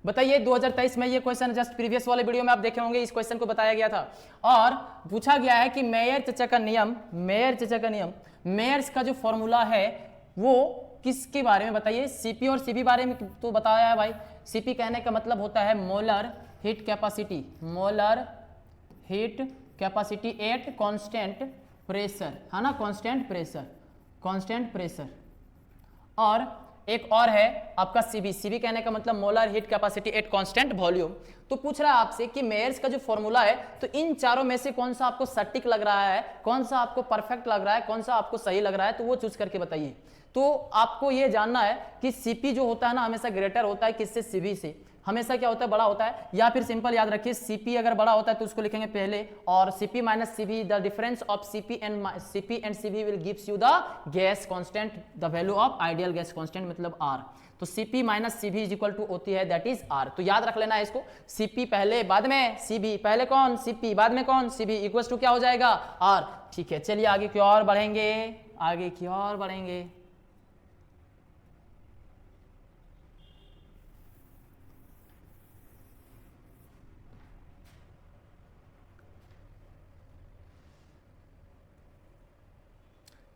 बताइए 2023 में ये क्वेश्चन, जस्ट प्रीवियस वाले वीडियो में आप देखे होंगे, इस क्वेश्चन को बताया गया था और पूछा गया है कि मेयर-चचा का नियम, मेयर-चचा का नियम, मेयर्स का जो फॉर्मूला है वो किसके बारे में बताइए। सीपी और सीबी बारे में तो बताया है भाई। सीपी कहने का मतलब होता है molar heat capacity, molar heat capacity at constant pressure, है ना, कांस्टेंट प्रेशर, कांस्टेंट प्रेशर। और एक और है आपका सीबी, सीबी कहने का मतलब molar heat capacity at constant volume. तो पूछ रहा है आपसे कि मेयर्स का जो फॉर्मूला है, तो इन चारों में से कौन सा आपको सटीक लग रहा है, कौन सा आपको परफेक्ट लग रहा है, कौन सा आपको सही लग रहा है, तो वो चूज करके बताइए। तो आपको ये जानना है कि सीपी जो होता है ना, हमेशा ग्रेटर होता है किससे, सीबी से, हमेशा क्या होता है, बड़ा होता है। या फिर सिंपल याद रखिए, सीपी अगर बड़ा होता है तो उसको लिखेंगे पहले, और CP minus CV, the difference of CP and CV will gives you the gas constant, the value of ideal gas constant मतलब आर। तो CP minus CV is equal to होती है दैट इज आर। तो याद रख लेना है इसको, सीपी पहले बाद में सीबी, पहले कौन, सीपी बाद में कौन, सीबी, इक्वल टू क्या हो जाएगा, आर। ठीक है, चलिए आगे की ओर बढ़ेंगे, आगे की ओर बढ़ेंगे।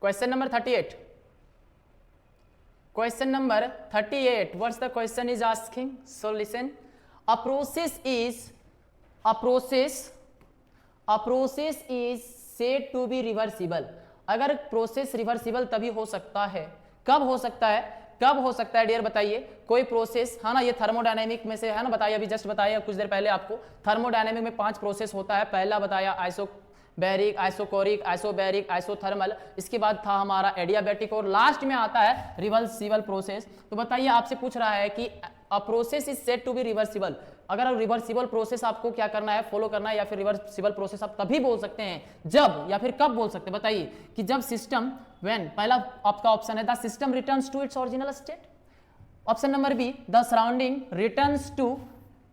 Question number 38. Question number 38. What's the question is asking? So listen. A process is said to be reversible. अगर प्रोसेस रिवर्सिबल तभी हो सकता है, कब हो सकता है, कब हो सकता है डियर बताइए। कोई प्रोसेस, है ना, ये थर्मोडायनेमिक में से है ना, बताइए, अभी जस्ट बताया कुछ देर पहले आपको। थर्मोडायनेमिक में 5 प्रोसेस होता है। पहला बताया आइसोबैरिक, आइसोकोरिक, आइसोबैरिक, आइसोथर्मल, इसके बाद था हमारा एडियाबैटिक, और लास्ट में आता है रिवर्सिबल प्रोसेस। तो बताइए, आपसे पूछ रहा है कि a process is said to be reversible. अगर रिवर्सिबल प्रोसेस आपको क्या करना है, फॉलो करना है, या फिर रिवर्सिबल प्रोसेस आप तभी बोल सकते हैं जब, या फिर कब बोल सकते हैं बताइए, कि जब सिस्टम, व्हेन, पहला आपका ऑप्शन है the system returns to its original state. Option number B, the surrounding returns to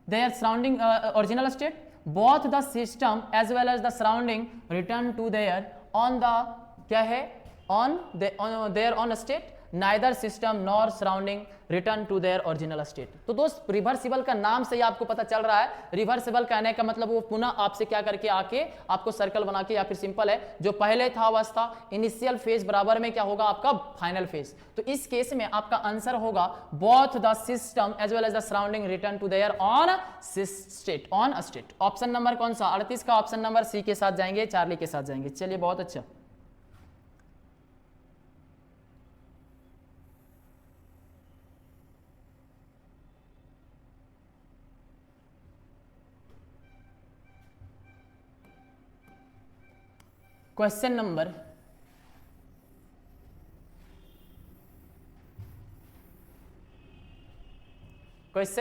their surrounding original state. both the system as well as the surrounding return to their on the क्या है, on their own state, neither system nor surrounding return to their original state। तो दोस्त, reversible का नाम से ही आपको पता चल रहा है, रिवर्सिबल कहने का मतलब वो पुनः आपसे क्या करके आके आपको सर्कल बना के, या फिर सिंपल है, जो पहले था अवस्था इनिशियल फेज बराबर में क्या होगा आपका फाइनल फेज। तो इस केस में आपका आंसर होगा both the system as well as the surrounding return to their own state, own state. Option number कौन सा, 38 का ऑप्शन नंबर सी के साथ जाएंगे, चार्ली के साथ जाएंगे। चलिए, बहुत अच्छा। Question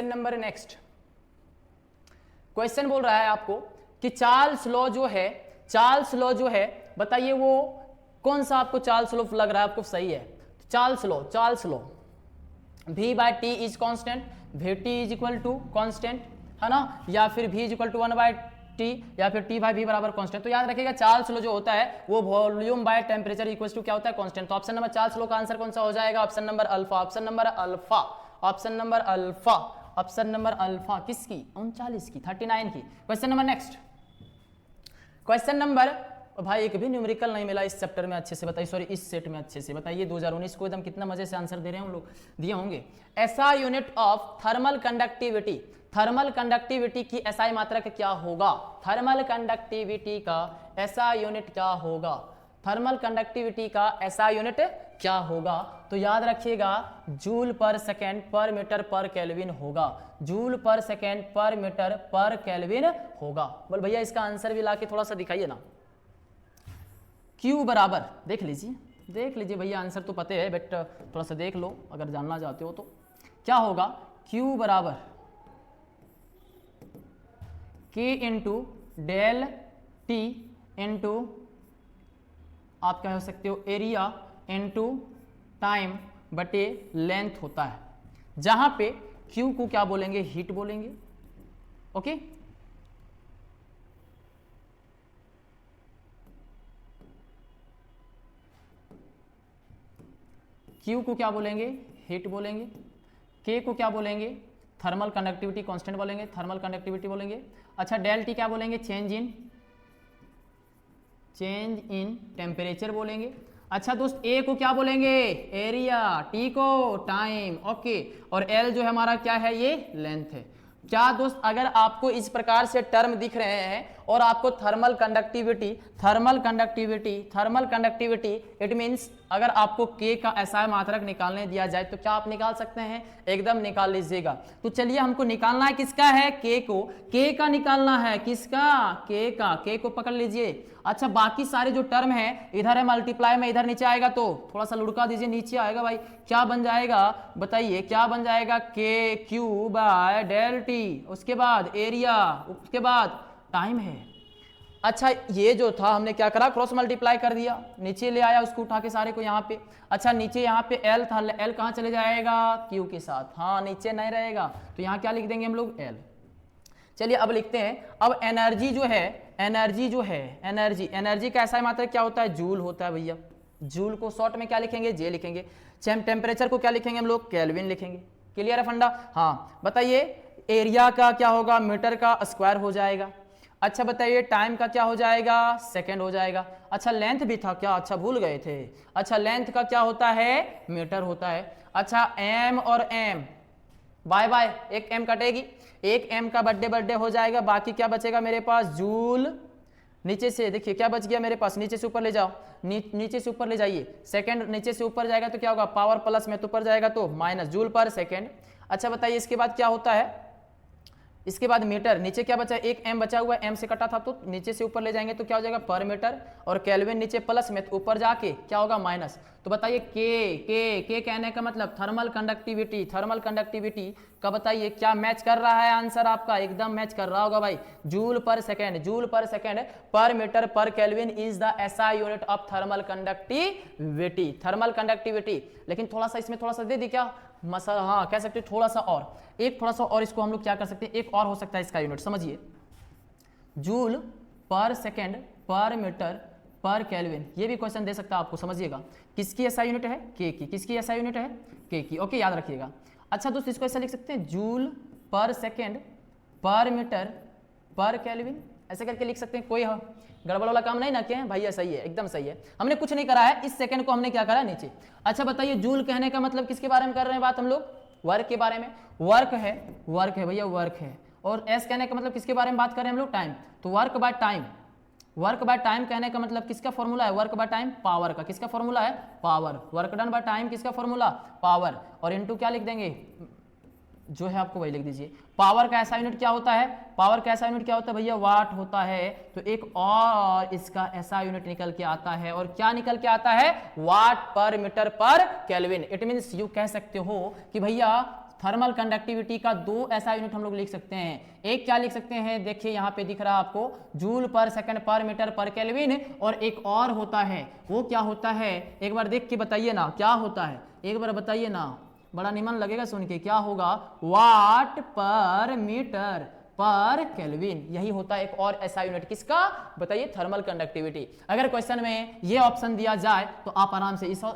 number next. क्वेश्चन बोल रहा है आपको कि चार्ल्स लॉ जो है, चार्ल्स लॉ जो है, बताइए वो कौन सा आपको चार्ल्स लॉ लग रहा है आपको सही है। Charles law v by T is constant, V T is equal to constant, है ना, या फिर v is equal to 1 by T, या फिर टी बाई वी बराबर कांस्टेंट। तो याद रखिएगा, चार्ल्स लॉ जो होता है वो volume by temperature equals to क्या होता है, कांस्टेंट। तो ऑप्शन नंबर चार्ल्स लॉ का आंसर कौन सा हो जाएगा, option number alpha, option number alpha, option number alpha, option number alpha किसकी, 39 की, 39 की। Question number next, question number, भाई एक भी न्यूमेरिकल नहीं मिला इस चैप्टर में अच्छे से, बताइए, सॉरी इस सेट में अच्छे से बताइए। 2019 को एकदम कितना मजे से आंसर दे रहे हैं हम लोग, दिए होंगे। ऐसा unit of thermal conductivity, thermal conductivity की एसआई मात्रक क्या होगा, थर्मल कंडक्टिविटी का ऐसा यूनिट क्या होगा, थर्मल कंडक्टिविटी का ऐसा यूनिट क्या होगा। तो याद रखिएगा, जूल पर second per metre per kelvin होगा, जूल पर second per metre per kelvin होगा। बोल भैया इसका आंसर भी लाके थोड़ा सा दिखाइए ना। Q बराबर, देख लीजिए भैया, आंसर तो पते है बट थोड़ा सा देख लो अगर जानना चाहते हो तो। क्या होगा, Q बराबर K into del T into आप क्या हो सकते हो एरिया इनटू टाइम बटे लेंथ होता है, जहां पे Q को क्या बोलेंगे, हीट बोलेंगे। ओके, Q को क्या बोलेंगे, हीट बोलेंगे। K को क्या बोलेंगे, थर्मल कंडक्टिविटी कांस्टेंट बोलेंगे, थर्मल कंडक्टिविटी बोलेंगे। अच्छा, डेल T क्या बोलेंगे, चेंज इन टेम्परेचर बोलेंगे। अच्छा दोस्त, ए को क्या बोलेंगे, एरिया, टी को टाइम। ओके, और एल जो है हमारा क्या है, ये लेंथ है। क्या दोस्त, अगर आपको इस प्रकार से टर्म दिख रहे हैं और आपको थर्मल कंडक्टिविटी इट मींस अगर आपको के का ऐसा मात्रक निकालने दिया जाए तो क्या आप निकाल सकते हैं, एकदम निकाल लीजिएगा। तो चलिए, हमको निकालना है किसका है, के को, के का निकालना है, किसका, के का, के को पकड़ लीजिए। अच्छा, बाकी सारे जो टर्म है, इधर है मल्टीप्लाई में, इधर नीचे आएगा तो थोड़ा सा लुढ़का दीजिए, नीचे आएगा भाई, क्या बन जाएगा बताइए, क्या बन जाएगा, के क्यू बाय डेल टी, उसके बाद एरिया, उसके बाद टाइम है। अच्छा, ये जो था हमने क्या करा, क्रॉस मल्टीप्लाई कर दिया, नीचे ले आया उसको उठा के सारे को यहाँ पे। अच्छा, नीचे यहाँ पे एल था, एल कहाँ चले जाएगा, क्यू के साथ, हाँ नीचे नहीं रहेगा, तो यहाँ क्या लिख देंगे हम लोग, एल। चलिए अब लिखते हैं, अब एनर्जी का ऐसा मात्रा क्या होता है, जूल होता है भैया। जूल को शॉर्ट में क्या लिखेंगे, जे लिखेंगे। टेम्परेचर को क्या लिखेंगे हम लोग, केल्विन लिखेंगे। क्लियर है फंडा, हाँ बताइए, एरिया का क्या होगा, मीटर का स्क्वायर हो जाएगा। अच्छा बताइए, टाइम का क्या हो जाएगा, सेकंड हो जाएगा। अच्छा, लेंथ भी था क्या, अच्छा भूल गए थे। अच्छा, लेंथ का क्या होता है, मीटर होता है। अच्छा, एम और एम, बाय बाय, एक एम कटेगी, एक एम का बर्थडे हो जाएगा, बाकी क्या बचेगा मेरे पास, जूल। नीचे से देखिए क्या बच गया मेरे पास, नीचे से ऊपर ले जाओ, नीचे से ऊपर ले जाइए, सेकंड नीचे से ऊपर जाएगा तो क्या होगा, पावर प्लस में तो ऊपर जाएगा तो माइनस, जूल पर सेकंड। अच्छा बताइए, इसके बाद क्या होता है, इसके बाद मीटर, नीचे क्या बचा, एक एम बचा हुआ है, एम से कटा था तो नीचे से ऊपर ले जाएंगे तो क्या हो जाएगा, पर मीटर, और केल्विन नीचे प्लस में तो ऊपर जाके क्या होगा, माइनस। तो बताइए, के कहने का मतलब थर्मल कंडक्टिविटी का बताइए क्या मैच कर रहा है, आंसर आपका एकदम मैच कर रहा होगा भाई, जूल पर second per metre per kelvin is the SI unit of thermal conductivity. लेकिन थोड़ा सा इसमें थोड़ा सा दे दी क्या मसला, हाँ कह सकते थोड़ा सा और इसको हम लोग क्या कर सकते हैं, एक और हो सकता है इसका यूनिट, समझिए, जूल पर second per metre per kelvin, ये भी क्वेश्चन दे सकता है आपको, समझिएगा। किसकी ऐसा यूनिट है, के की, किसकी ऐसा यूनिट है, के की। ओके, याद रखिएगा। अच्छा दोस्त, इसको ऐसा लिख सकते हैं, जूल पर second per metre per kelvin, ऐसे करके लिख सकते हैं। कोई गड़बड़ वाला काम नहीं ना किए हैं भैया, सही है, एकदम सही है, हमने कुछ नहीं करा है, इस सेकंड को हमने क्या करा, नीचे। अच्छा बताइए, जूल कहने का मतलब किसके बारे में कर रहे हैं बात हम लोग, वर्क के बारे में, वर्क है भैया, वर्क है। और एस कहने का मतलब किसके बारे में बात कर रहे हैं हम लोग, टाइम, तो वर्क बाय टाइम कहने का मतलब किसका फॉर्मूला है, वर्क बाय टाइम, पावर का, किसका फॉर्मूला है, power, work done by time किसका फॉर्मूला, पावर, और इनटू क्या लिख देंगे, जो है आपको वही लिख दीजिए। पावर का ऐसा यूनिट क्या होता है, भैया, वाट होता है। तो एक और इसका ऐसा यूनिट निकल के आता है, और क्या निकल के आता है, वाट पर metre per kelvin. It means you कह सकते हो कि भैया थर्मल कंडक्टिविटी का दो ऐसा यूनिट हम लोग लिख सकते हैं। एक क्या लिख सकते हैं, देखिए यहाँ पे दिख रहा है आपको, जूल पर सेकंड पर मीटर पर केल्विन, और एक और होता है, वो क्या होता है, एक बार देख के बताइए ना, क्या होता है, एक बार बताइए ना, बड़ा निमन लगेगा सुन के, क्या होगा, वाट पर मीटर पर केल्विन, यही होता है एक और ऐसा यूनिट, किसका बताइए, थर्मल कंडक्टिविटी। अगर क्वेश्चन में ये ऑप्शन दिया जाए तो आप आराम से इसको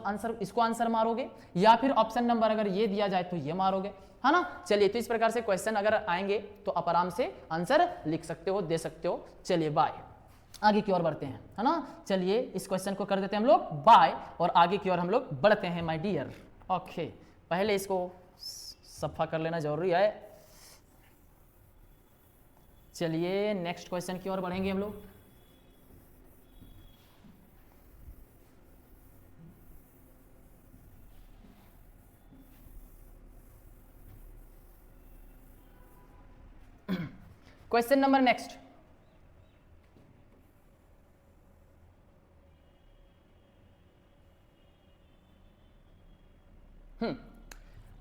आंसर मारोगे, या फिर ऑप्शन नंबर अगर ये दिया जाए तो ये मारोगे, है ना। चलिए, तो इस प्रकार से क्वेश्चन अगर आएंगे तो आप आराम से आंसर लिख सकते हो, दे सकते हो। चलिए बाय, आगे की ओर बढ़ते हैं, है ना। चलिए इस क्वेश्चन को कर देते हैं हम लोग बाय, और आगे की ओर हम लोग बढ़ते हैं माय डियर। ओके, पहले इसको सफा कर लेना जरूरी है। चलिए नेक्स्ट क्वेश्चन की ओर बढ़ेंगे हम लोग। Question number next,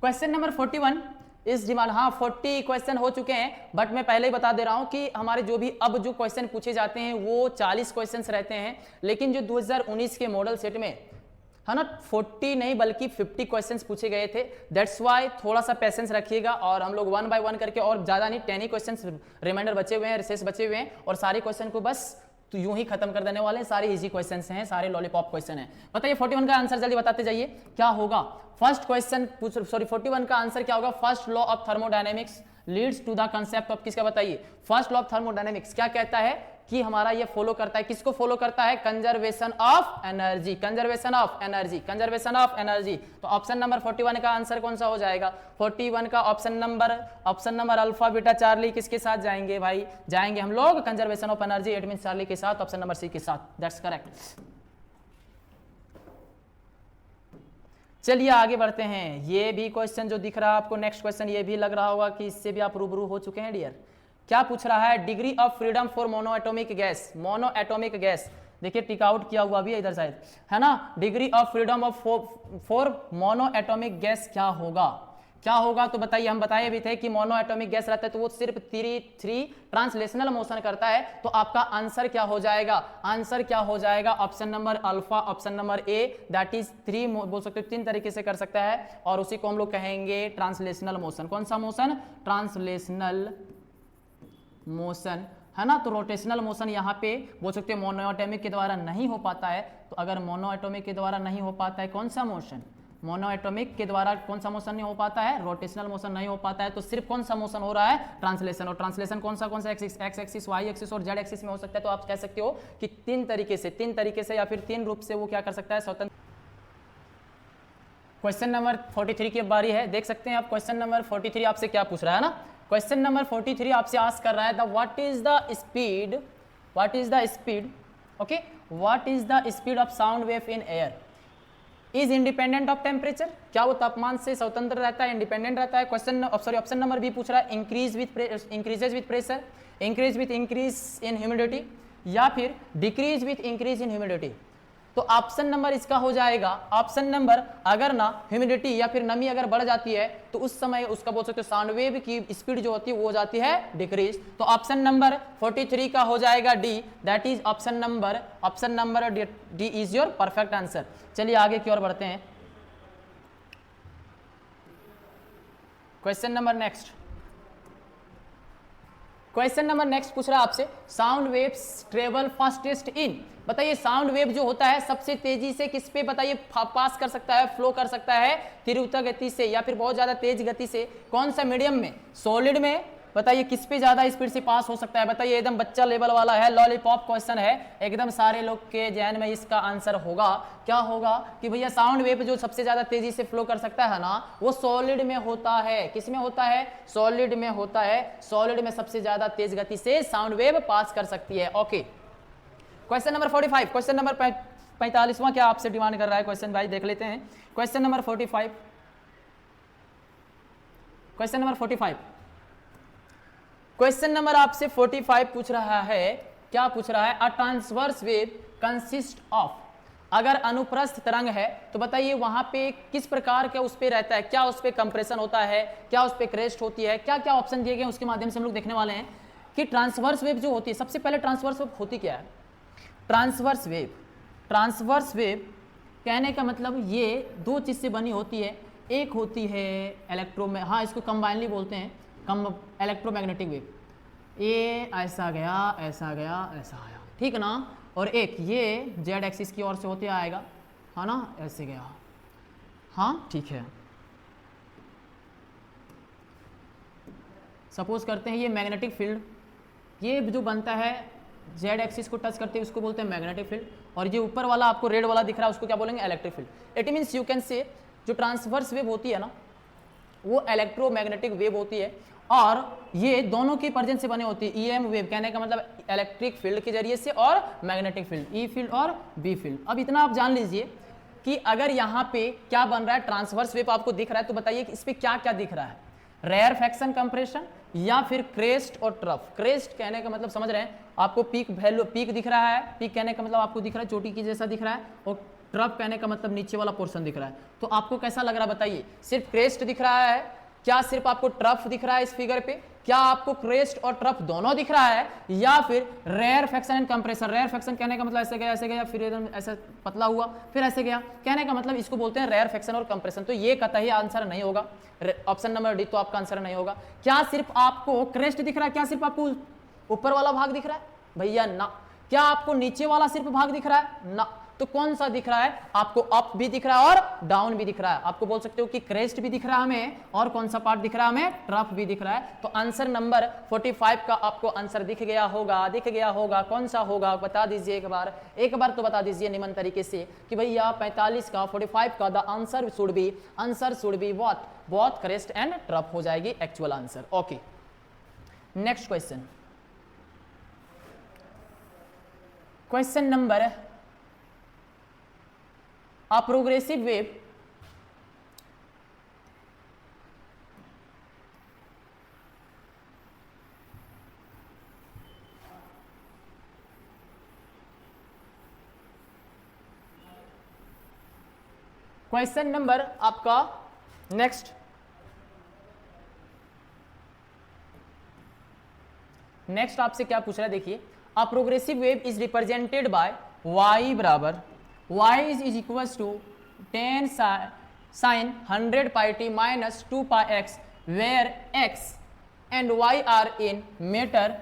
question number 41 इस डिमांड, हाँ 40 क्वेश्चन हो चुके हैं, बट मैं पहले ही बता दे रहा हूं कि हमारे जो भी अब जो क्वेश्चन पूछे जाते हैं वो 40 क्वेश्चंस रहते हैं, लेकिन जो 2019 के मॉडल सेट में है ना, 40 नहीं बल्कि 50 क्वेश्चंस पूछे गए थे। दैट्स वाई थोड़ा सा पेशेंस रखिएगा और हम लोग 1 बाय 1 करके, और ज्यादा नहीं 10 ही क्वेश्चंस रिमाइंडर बचे हुए हैं, रिसेस बचे हुए हैं, और सारे क्वेश्चन को बस तो यूं ही खत्म कर देने वाले हैं। सारे इजी क्वेश्चंस हैं, सारे लॉलीपॉप क्वेश्चन हैं। बताइए 41 का आंसर जल्दी बताते जाइए क्या होगा। फर्स्ट क्वेश्चन 41 का आंसर क्या होगा। First law of thermodynamics leads to the concept of, किसका बताइए। फर्स्ट लॉ ऑफ थर्मोडायनेमिक्स क्या कहता है कि हमारा ये फॉलो करता है, किसको फॉलो करता है, conservation of energy, conservation of energy, conservation of energy. तो ऑप्शन नंबर 41 का आंसर कौन सा हो जाएगा। 41 का option number alpha beta Charlie किसके साथ जाएंगे भाई, जाएंगे हम लोग conservation of energy, it means Charlie के साथ, ऑप्शन नंबर सी के साथ। That's correct. चलिए आगे बढ़ते हैं। ये भी क्वेश्चन जो दिख रहा है आपको, नेक्स्ट क्वेश्चन, ये भी लग रहा होगा कि इससे भी आप रूबरू हो चुके हैं डियर। क्या पूछ रहा है, degree of freedom for mono atomic gas, mono atomic gas, देखिए टिक आउट किया हुआ भी है इधर शायद, है ना। Degree of freedom of for mono atomic gas क्या होगा, क्या होगा। तो बताइए, हम बताए भी थे कि मोनो एटॉमिक गैस रहता है तो वो सिर्फ 3 ट्रांसलेशनल मोशन करता है। तो आपका आंसर क्या हो जाएगा, आंसर क्या हो जाएगा, option number alpha, option number A, that is 3 बोल सकते हो, 3 तरीके से कर सकता है, और उसी को हम लोग कहेंगे ट्रांसलेशनल मोशन। कौन सा मोशन, ट्रांसलेशनल मोशन, है ना। तो रोटेशनल मोशन यहाँ पे बोल सकते हैं मोनो एटॉमिक के द्वारा नहीं हो पाता है। तो अगर मोनो एटॉमिक के द्वारा नहीं हो पाता है कौन सा मोशन, मोनो एटॉमिक के द्वारा कौन सा मोशन नहीं हो पाता है, रोटेशनल मोशन नहीं हो पाता है, तो सिर्फ कौन सा मोशन हो रहा है, ट्रांसलेशन। और ट्रांसलेशन कौन सा axis, X axis, Y axis और जेड एक्सिस में हो सकता है। तो आप कह सकते हो कि 3 तरीके से या फिर 3 रूप से वो क्या कर सकता है, स्वतंत्र। क्वेश्चन नंबर 43 की बारी है, देख सकते हैं आप क्वेश्चन नंबर 43 आपसे क्या पूछ रहा है ना। क्वेश्चन नंबर 43 आपसे आस्क कर रहा है the what is the speed, what is the speed, okay, what is the speed of sound wave in air is independent of temperature. क्या वो तापमान से स्वतंत्र रहता है, इंडिपेंडेंट रहता है। Question sorry option number B पूछ रहा है increases with pressure, increase with increase in humidity, या फिर decrease with increase in humidity. तो ऑप्शन नंबर इसका हो जाएगा, ऑप्शन नंबर, अगर ना ह्यूमिडिटी या फिर नमी अगर बढ़ जाती है तो उस समय उसका बोल सकते हो साउंड वेव की स्पीड जो होती है वो हो जाती है डिक्रीज। तो ऑप्शन नंबर 43 का हो जाएगा D, that is option number D is your perfect answer. चलिए आगे की ओर बढ़ते हैं। Question number next, question number next पूछ रहा है आपसे sound waves travel fastest in, बताइए साउंड वेव जो होता है सबसे तेजी से किस पे बताइए पास कर सकता है, फ्लो कर सकता है, तीव्रता गति से या फिर बहुत ज्यादा तेज गति से, कौन सा मीडियम में, सॉलिड में, बताइए किस पे ज्यादा स्पीड से पास हो सकता है। बताइए एकदम बच्चा लेवल वाला है, लॉलीपॉप क्वेश्चन है, एकदम सारे लोग के जहन में इसका आंसर होगा, क्या होगा कि भैया साउंड वेव जो सबसे ज्यादा तेजी से फ्लो कर सकता है ना वो सॉलिड में होता है। किस में होता है, सॉलिड में होता है, सॉलिड में सबसे ज्यादा तेज गति से साउंड वेव पास कर सकती है। Okay, question number 45, question number 45वां क्या आपसे डिमांड कर रहा है क्वेश्चन भाई, देख लेते हैं। Question number 45, question number 45, question number आपसे 45 पूछ रहा है, क्या पूछ रहा है, a transverse wave consist of, अगर अनुप्रस्थ तरंग है तो बताइए वहां पे किस प्रकार का उस पे रहता है, क्या उस पे कंप्रेशन होता है, क्या उस पे क्रेस्ट होती है, क्या क्या ऑप्शन दिए गए उसके माध्यम से हम लोग देखने वाले हैं कि ट्रांसवर्स वेव जो होती है। सबसे पहले ट्रांसवर्स वेव होती क्या है, ट्रांसवर्स वेव, ट्रांसवर्स वेव कहने का मतलब ये 2 चीज से बनी होती है, एक होती है इलेक्ट्रो में, हाँ इसको कंबाइनली बोलते हैं इलेक्ट्रोमैग्नेटिक वेव, ये ऐसा गया ऐसा गया ऐसा आया, ठीक है ना, और एक ये जेड एक्सिस की ओर से होते आएगा, है ना, ऐसे गया, हाँ ठीक है। सपोज करते हैं ये मैग्नेटिक फील्ड, ये जो बनता है जेड एक्सिस को टच करते हैं उसको बोलते हैं मैग्नेटिक फील्ड, और ये ऊपर वाला आपको रेड वाला दिख रहा है उसको क्या बोलेंगे, electric field. It means you can say जो ट्रांसवर्स वेव होती है ना वो इलेक्ट्रोमैग्नेटिक वेव होती है, और ये दोनों की प्रेजेंस से बने होती है। ईएम वेव कहने का मतलब इलेक्ट्रिक फील्ड के जरिए से और मैग्नेटिक फील्ड, ई फील्ड और बी फील्ड। अब इतना आप जान लीजिए कि अगर यहाँ पे क्या बन रहा है, ट्रांसवर्स वेव आपको दिख रहा है तो बताइए कि इस पे क्या क्या दिख रहा है, रेयर फ्रैक्शन कंप्रेशन या फिर क्रेस्ट और ट्रफ। क्रेस्ट कहने का मतलब समझ रहे हैं आपको, पीक वैल्यू, पीक दिख रहा है, पीक कहने का मतलब आपको दिख रहा है चोटी की जैसा दिख रहा है, और ट्रफ कहने का मतलब नीचे वाला पोर्शन दिख रहा है। तो आपको कैसा लग रहा है बताइए, सिर्फ क्रेस्ट दिख रहा है, क्या सिर्फ आपको ट्रफ दिख रहा है इस फिगर पे, क्या आपको क्रेस्ट और ट्रफ दोनों दिख रहा है, या फिर रेयरफेक्शन एंड कंप्रेशन। रेयरफेक्शन कहने का मतलब ऐसे गया, फिर एकदम ऐसे पतला हुआ, फिर ऐसे गया, कहने का मतलब इसको बोलते हैं रेयरफेक्शन और कंप्रेशन। तो ये कतई आंसर नहीं होगा, ऑप्शन नंबर डी तो आपका आंसर नहीं होगा। क्या सिर्फ आपको क्रेस्ट दिख रहा है, क्या सिर्फ आपको ऊपर वाला भाग दिख रहा है, भैया ना। क्या आपको नीचे वाला सिर्फ भाग दिख रहा है, ना। तो कौन सा दिख रहा है, आपको अप भी दिख रहा है और डाउन भी दिख रहा है। आपको बोल सकते हो कि क्रेस्ट भी दिख रहा है हमें, और कौन सा पार्ट दिख रहा है हमें, ट्रफ भी दिख रहा है। तो आंसर नंबर 45 का आपको आंसर दिख गया होगा। कौन सा होगा बता दीजिए एक बार तो बता दीजिए निम्न तरीके से कि भैया 45 का 45 का the answer should be what, both crest and trough हो जाएगी actual answer. Okay, next question number, a progressive wave question number आपका नेक्स्ट आपसे क्या पूछ रहा है, देखिए a progressive wave is represented by y बराबर y is equals to 10 sin 100 pi t minus 2 pi x, where x and y are in meter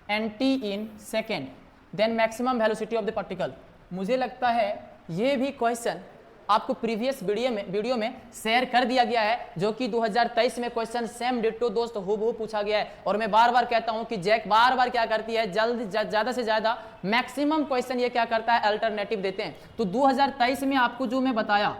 and t in second, then maximum velocity of the particle। मुझे लगता है ये भी question आपको previous video में share कर दिया गया है, जो कि 2023 में क्वेश्चन सेम डिट्टो दोस्त हूबहू पूछा गया है। और मैं बार बार कहता हूं कि जैक बार बार क्या करती है, ज्यादा से ज्यादा मैक्सिमम क्वेश्चन ये क्या करता है, अल्टरनेटिव देते हैं। तो 2023 में आपको जो मैं बताया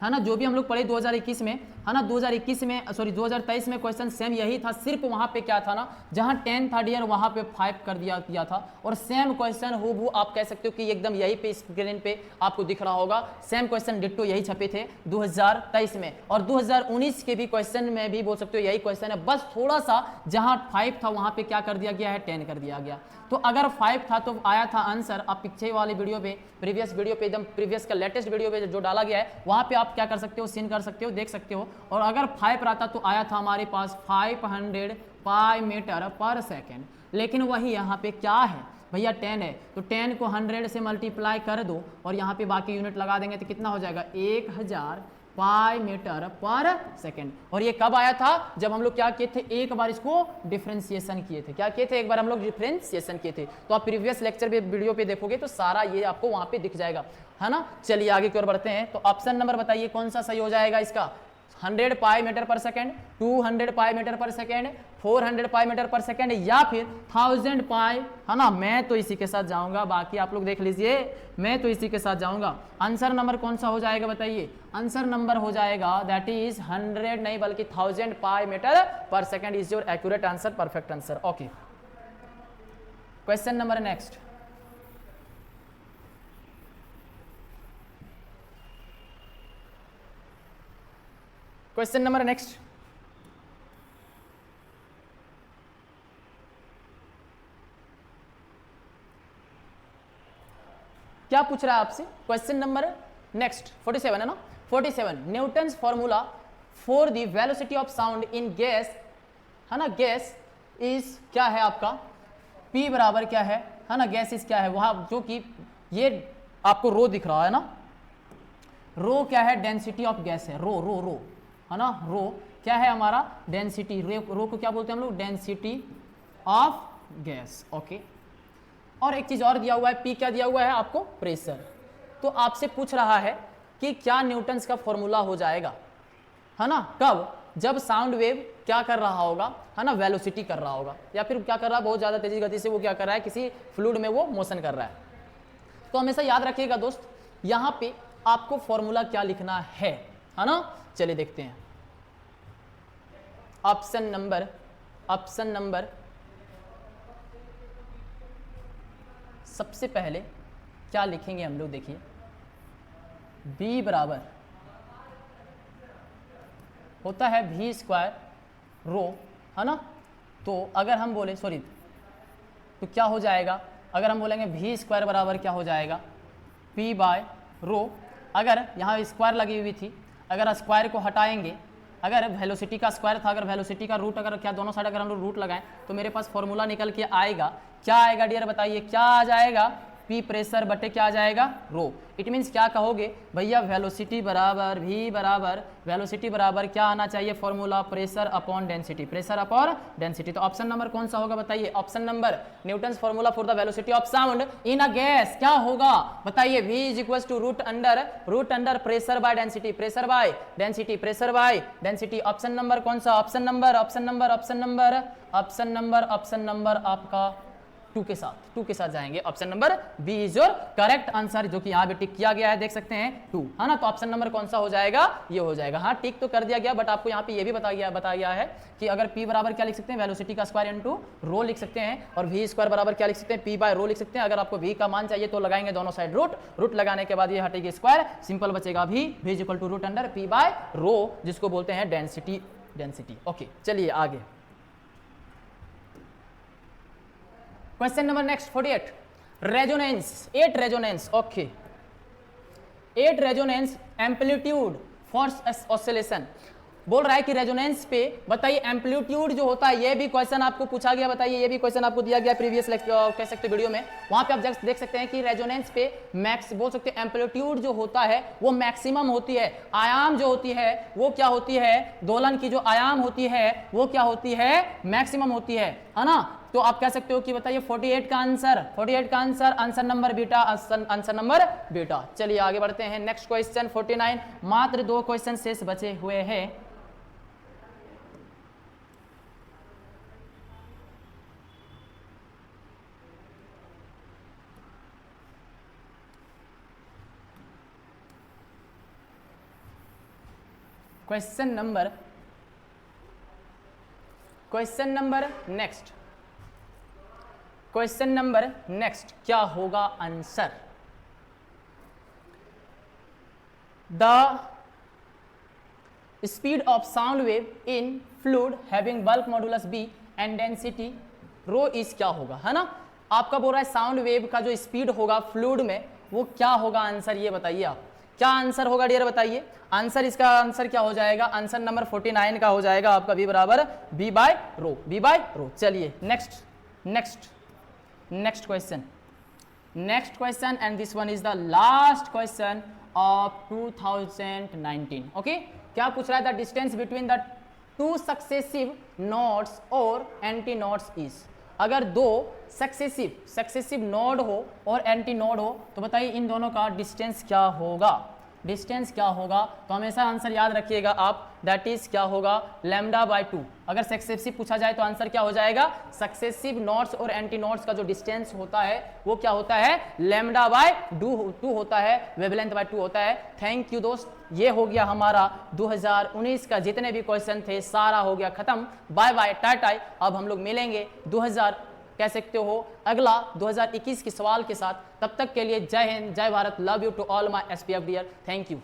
है ना, जो भी हम लोग पढ़े 2021 में है ना, 2023 में क्वेश्चन सेम यही था। सिर्फ वहां पे क्या था ना, जहां 10 था डियर वहां पे 5 कर दिया था, और सेम क्वेश्चन हूबहू आप कह सकते हो कि एकदम यही पे स्क्रीन पे आपको दिख रहा होगा। सेम क्वेश्चन डिट्टो यही छपे थे 2023 में, और 2019 के भी क्वेश्चन में भी बोल सकते हो यही क्वेश्चन है। बस थोड़ा सा जहां 5 था वहां पे क्या कर दिया गया है, 10 कर दिया गया। तो अगर 5 था तो आया था आंसर, आप पीछे वाली वीडियो पे, प्रीवियस वीडियो पे, एकदम प्रीवियस का लेटेस्ट वीडियो पे जो डाला गया है वहां पे आप क्या कर सकते हो, सीन कर सकते हो, देख सकते हो। और अगर 5 रहता तो आया था हमारे पास 500 पाई मीटर पर सेकेंड, लेकिन वही यहाँ पे क्या है भैया 10 है, तो 10 को 100 से मल्टीप्लाई कर दो और यहाँ पे बाकी यूनिट लगा देंगे तो कितना हो जाएगा, 1000 पाई मीटर पर सेकेंड। और ये कब आया था, जब हम लोग क्या किए थे, एक बार इसको डिफरेंशिएशन किए थे। क्या किए थे, एक बार हम लोग डिफरेंशिएशन किए थे। तो आप प्रीवियस लेक्चर पे वीडियो पे देखोगे तो सारा ये आपको वहां पे दिख जाएगा, है ना। चलिए आगे की ओर बढ़ते हैं। तो ऑप्शन नंबर बताइए कौन सा सही हो जाएगा इसका, 100 पाई मीटर पर सेकेंड, 200 पाई मीटर पर सेकेंड, 400 पाई मीटर पर सेकेंड, या फिर 1000 पाई, है ना। मैं तो इसी के साथ जाऊंगा, बाकी आप लोग देख लीजिए, मैं तो इसी के साथ जाऊंगा। आंसर नंबर कौन सा हो जाएगा बताइए, आंसर नंबर हो जाएगा दैट इज 100 नहीं बल्कि 1000 पाई मीटर पर second is your accurate answer, perfect answer. Okay, question number next, question number next, क्या पूछ रहा है आपसे, क्वेश्चन नंबर नेक्स्ट 47 है ना, 47 Newton's formula for the velocity of sound in gas, है ना। गैस इज क्या है आपका, P बराबर क्या है ना, गैस इज क्या है वहां, जो कि ये आपको रो दिख रहा है ना, रो क्या है, डेंसिटी ऑफ गैस है, रो रो रो, है ना। रो क्या है हमारा, डेंसिटी, रो को क्या बोलते हैं हम लोग, डेंसिटी ऑफ गैस। ओके, और एक चीज और दिया हुआ है, पी क्या दिया हुआ है आपको, प्रेशर। तो आपसे पूछ रहा है कि क्या न्यूटन्स का फॉर्मूला हो जाएगा, है ना, कब, जब साउंड वेव क्या कर रहा होगा, है ना, वेलोसिटी कर रहा होगा, या फिर क्या कर रहा है, बहुत ज्यादा तेजी गति से वो क्या कर रहा है, किसी फ्लूइड में वो मोशन कर रहा है। तो हमेशा याद रखिएगा दोस्त, यहां पे आपको फॉर्मूला क्या लिखना है ना। चलिए देखते हैं, ऑप्शन नंबर सबसे पहले क्या लिखेंगे हम लोग, देखिए B बराबर होता है V स्क्वायर रो, है ना। तो अगर हम बोले तो क्या हो जाएगा, अगर हम बोलेंगे V स्क्वायर बराबर क्या हो जाएगा, P बाय रो। अगर यहाँ स्क्वायर लगी हुई थी, अगर स्क्वायर को हटाएंगे अगर वेलोसिटी का स्क्वायर था, अगर वेलोसिटी का रूट, अगर क्या दोनों साइड अगर हम लोग रूट लगाएं तो मेरे पास फॉर्मूला निकल के आएगा, क्या आएगा डियर बताइए, क्या आ जाएगा, पी प्रेशर बटे क्या आ जाएगा, रो। इट मीन्स क्या कहोगे भैया, वेलोसिटी बराबर v बराबर, वेलोसिटी बराबर क्या आना चाहिए formula, pressure upon density, pressure upon density. तो ऑप्शन नंबर कौन सा होगा बताइए, option number Newton's formula for the velocity of sound in a gas क्या होगा बताइए, v is equal to root under pressure by density, pressure by density, pressure by density. Option number कौन सा, option number आपका 2 के साथ जाएंगे। Option number B is your correct answer, जो कि यहाँ भी टिक किया गया है, देख सकते हैं 2, है ना। तो ऑप्शन नंबर कौन सा हो जाएगा, ये हो जाएगा। हाँ टिक तो कर दिया गया, बट आपको यहाँ पे ये भी बताया गया है कि अगर p बराबर क्या लिख सकते हैं, वेलोसिटी का स्क्वायर इनटू रो लिख सकते हैं, और v स्क्वायर बराबर क्या लिख सकते हैं, p बाय रो लिख सकते हैं। अगर आपको v का मान चाहिए तो लगाएंगे दोनों साइड रूट लगाने के बाद ये हटेगी स्क्वायर, सिंपल बचेगा v is equal to root under p by rho, जिसको बोलते हैं डेंसिटी। ओके चलिए आगे, question number next 48, resonance, 8 resonance. Okay, 8 resonance amplitude force oscillation बोल रहा है कि रेजोनेंस पे बताइए एम्पलीट्यूड जो होता है, ये भी क्वेश्चन आपको पूछा गया, बताइए ये भी क्वेश्चन आपको दिया गया प्रीवियस कह सकते वीडियो में, वहां पे आप देख सकते हैं कि रेजोनेंस पे मैक्स बोल सकते हैं एम्पलीट्यूड जो होता है वो मैक्सिमम होती है, आयाम जो होती है वो क्या होती है, दोलन की जो आयाम होती है वो क्या होती है, मैक्सिमम होती है ना। तो आप कह सकते हो कि बताइए 48 का आंसर आंसर नंबर बीटा। चलिए आगे बढ़ते हैं, नेक्स्ट क्वेश्चन 49, मात्र 2 क्वेश्चन शेष बचे हुए हैं। क्वेश्चन नंबर नेक्स्ट क्या होगा answer, the speed of sound wave in fluid having bulk modulus b and density rho is क्या होगा, है ना। आपका बोल रहा है साउंड वेव का जो स्पीड होगा फ्लूइड में वो क्या होगा आंसर, ये बताइए आप क्या आंसर होगा डियर बताइए। आंसर, इसका आंसर क्या हो जाएगा, आंसर नंबर 49 का हो जाएगा आपका v बराबर b बाय रो। चलिए next question and this one is the last question of 2019। Okay, क्या पूछ रहा है, the distance between the 2 successive nodes और एंटी नोड्स इज। अगर 2 सक्सेसिव नोड हो और एंटी नोड हो तो बताइए इन दोनों का डिस्टेंस क्या होगा। तो हमेशा आंसर याद रखिएगा आप, दैट इज क्या होगा, लैम्डा बाय 2। अगर सक्सेसिव पूछा जाए तो आंसर क्या हो जाएगा, सक्सेसिव नोड्स और एंटी नोड्स का जो डिस्टेंस होता है वो क्या होता है, लैम्डा बाय 2 होता है, वेवलेंथ बाय 2 होता है। थैंक यू दोस्त, ये हो गया हमारा 2019 का जितने भी क्वेश्चन थे सारा हो गया खत्म। बाय बाय टाटा, अब हम लोग मिलेंगे 2000 कह सकते हो अगला 2021 के सवाल के साथ। तब तक के लिए जय हिंद, जय Bharat, love you to all my SPF dear, thank you.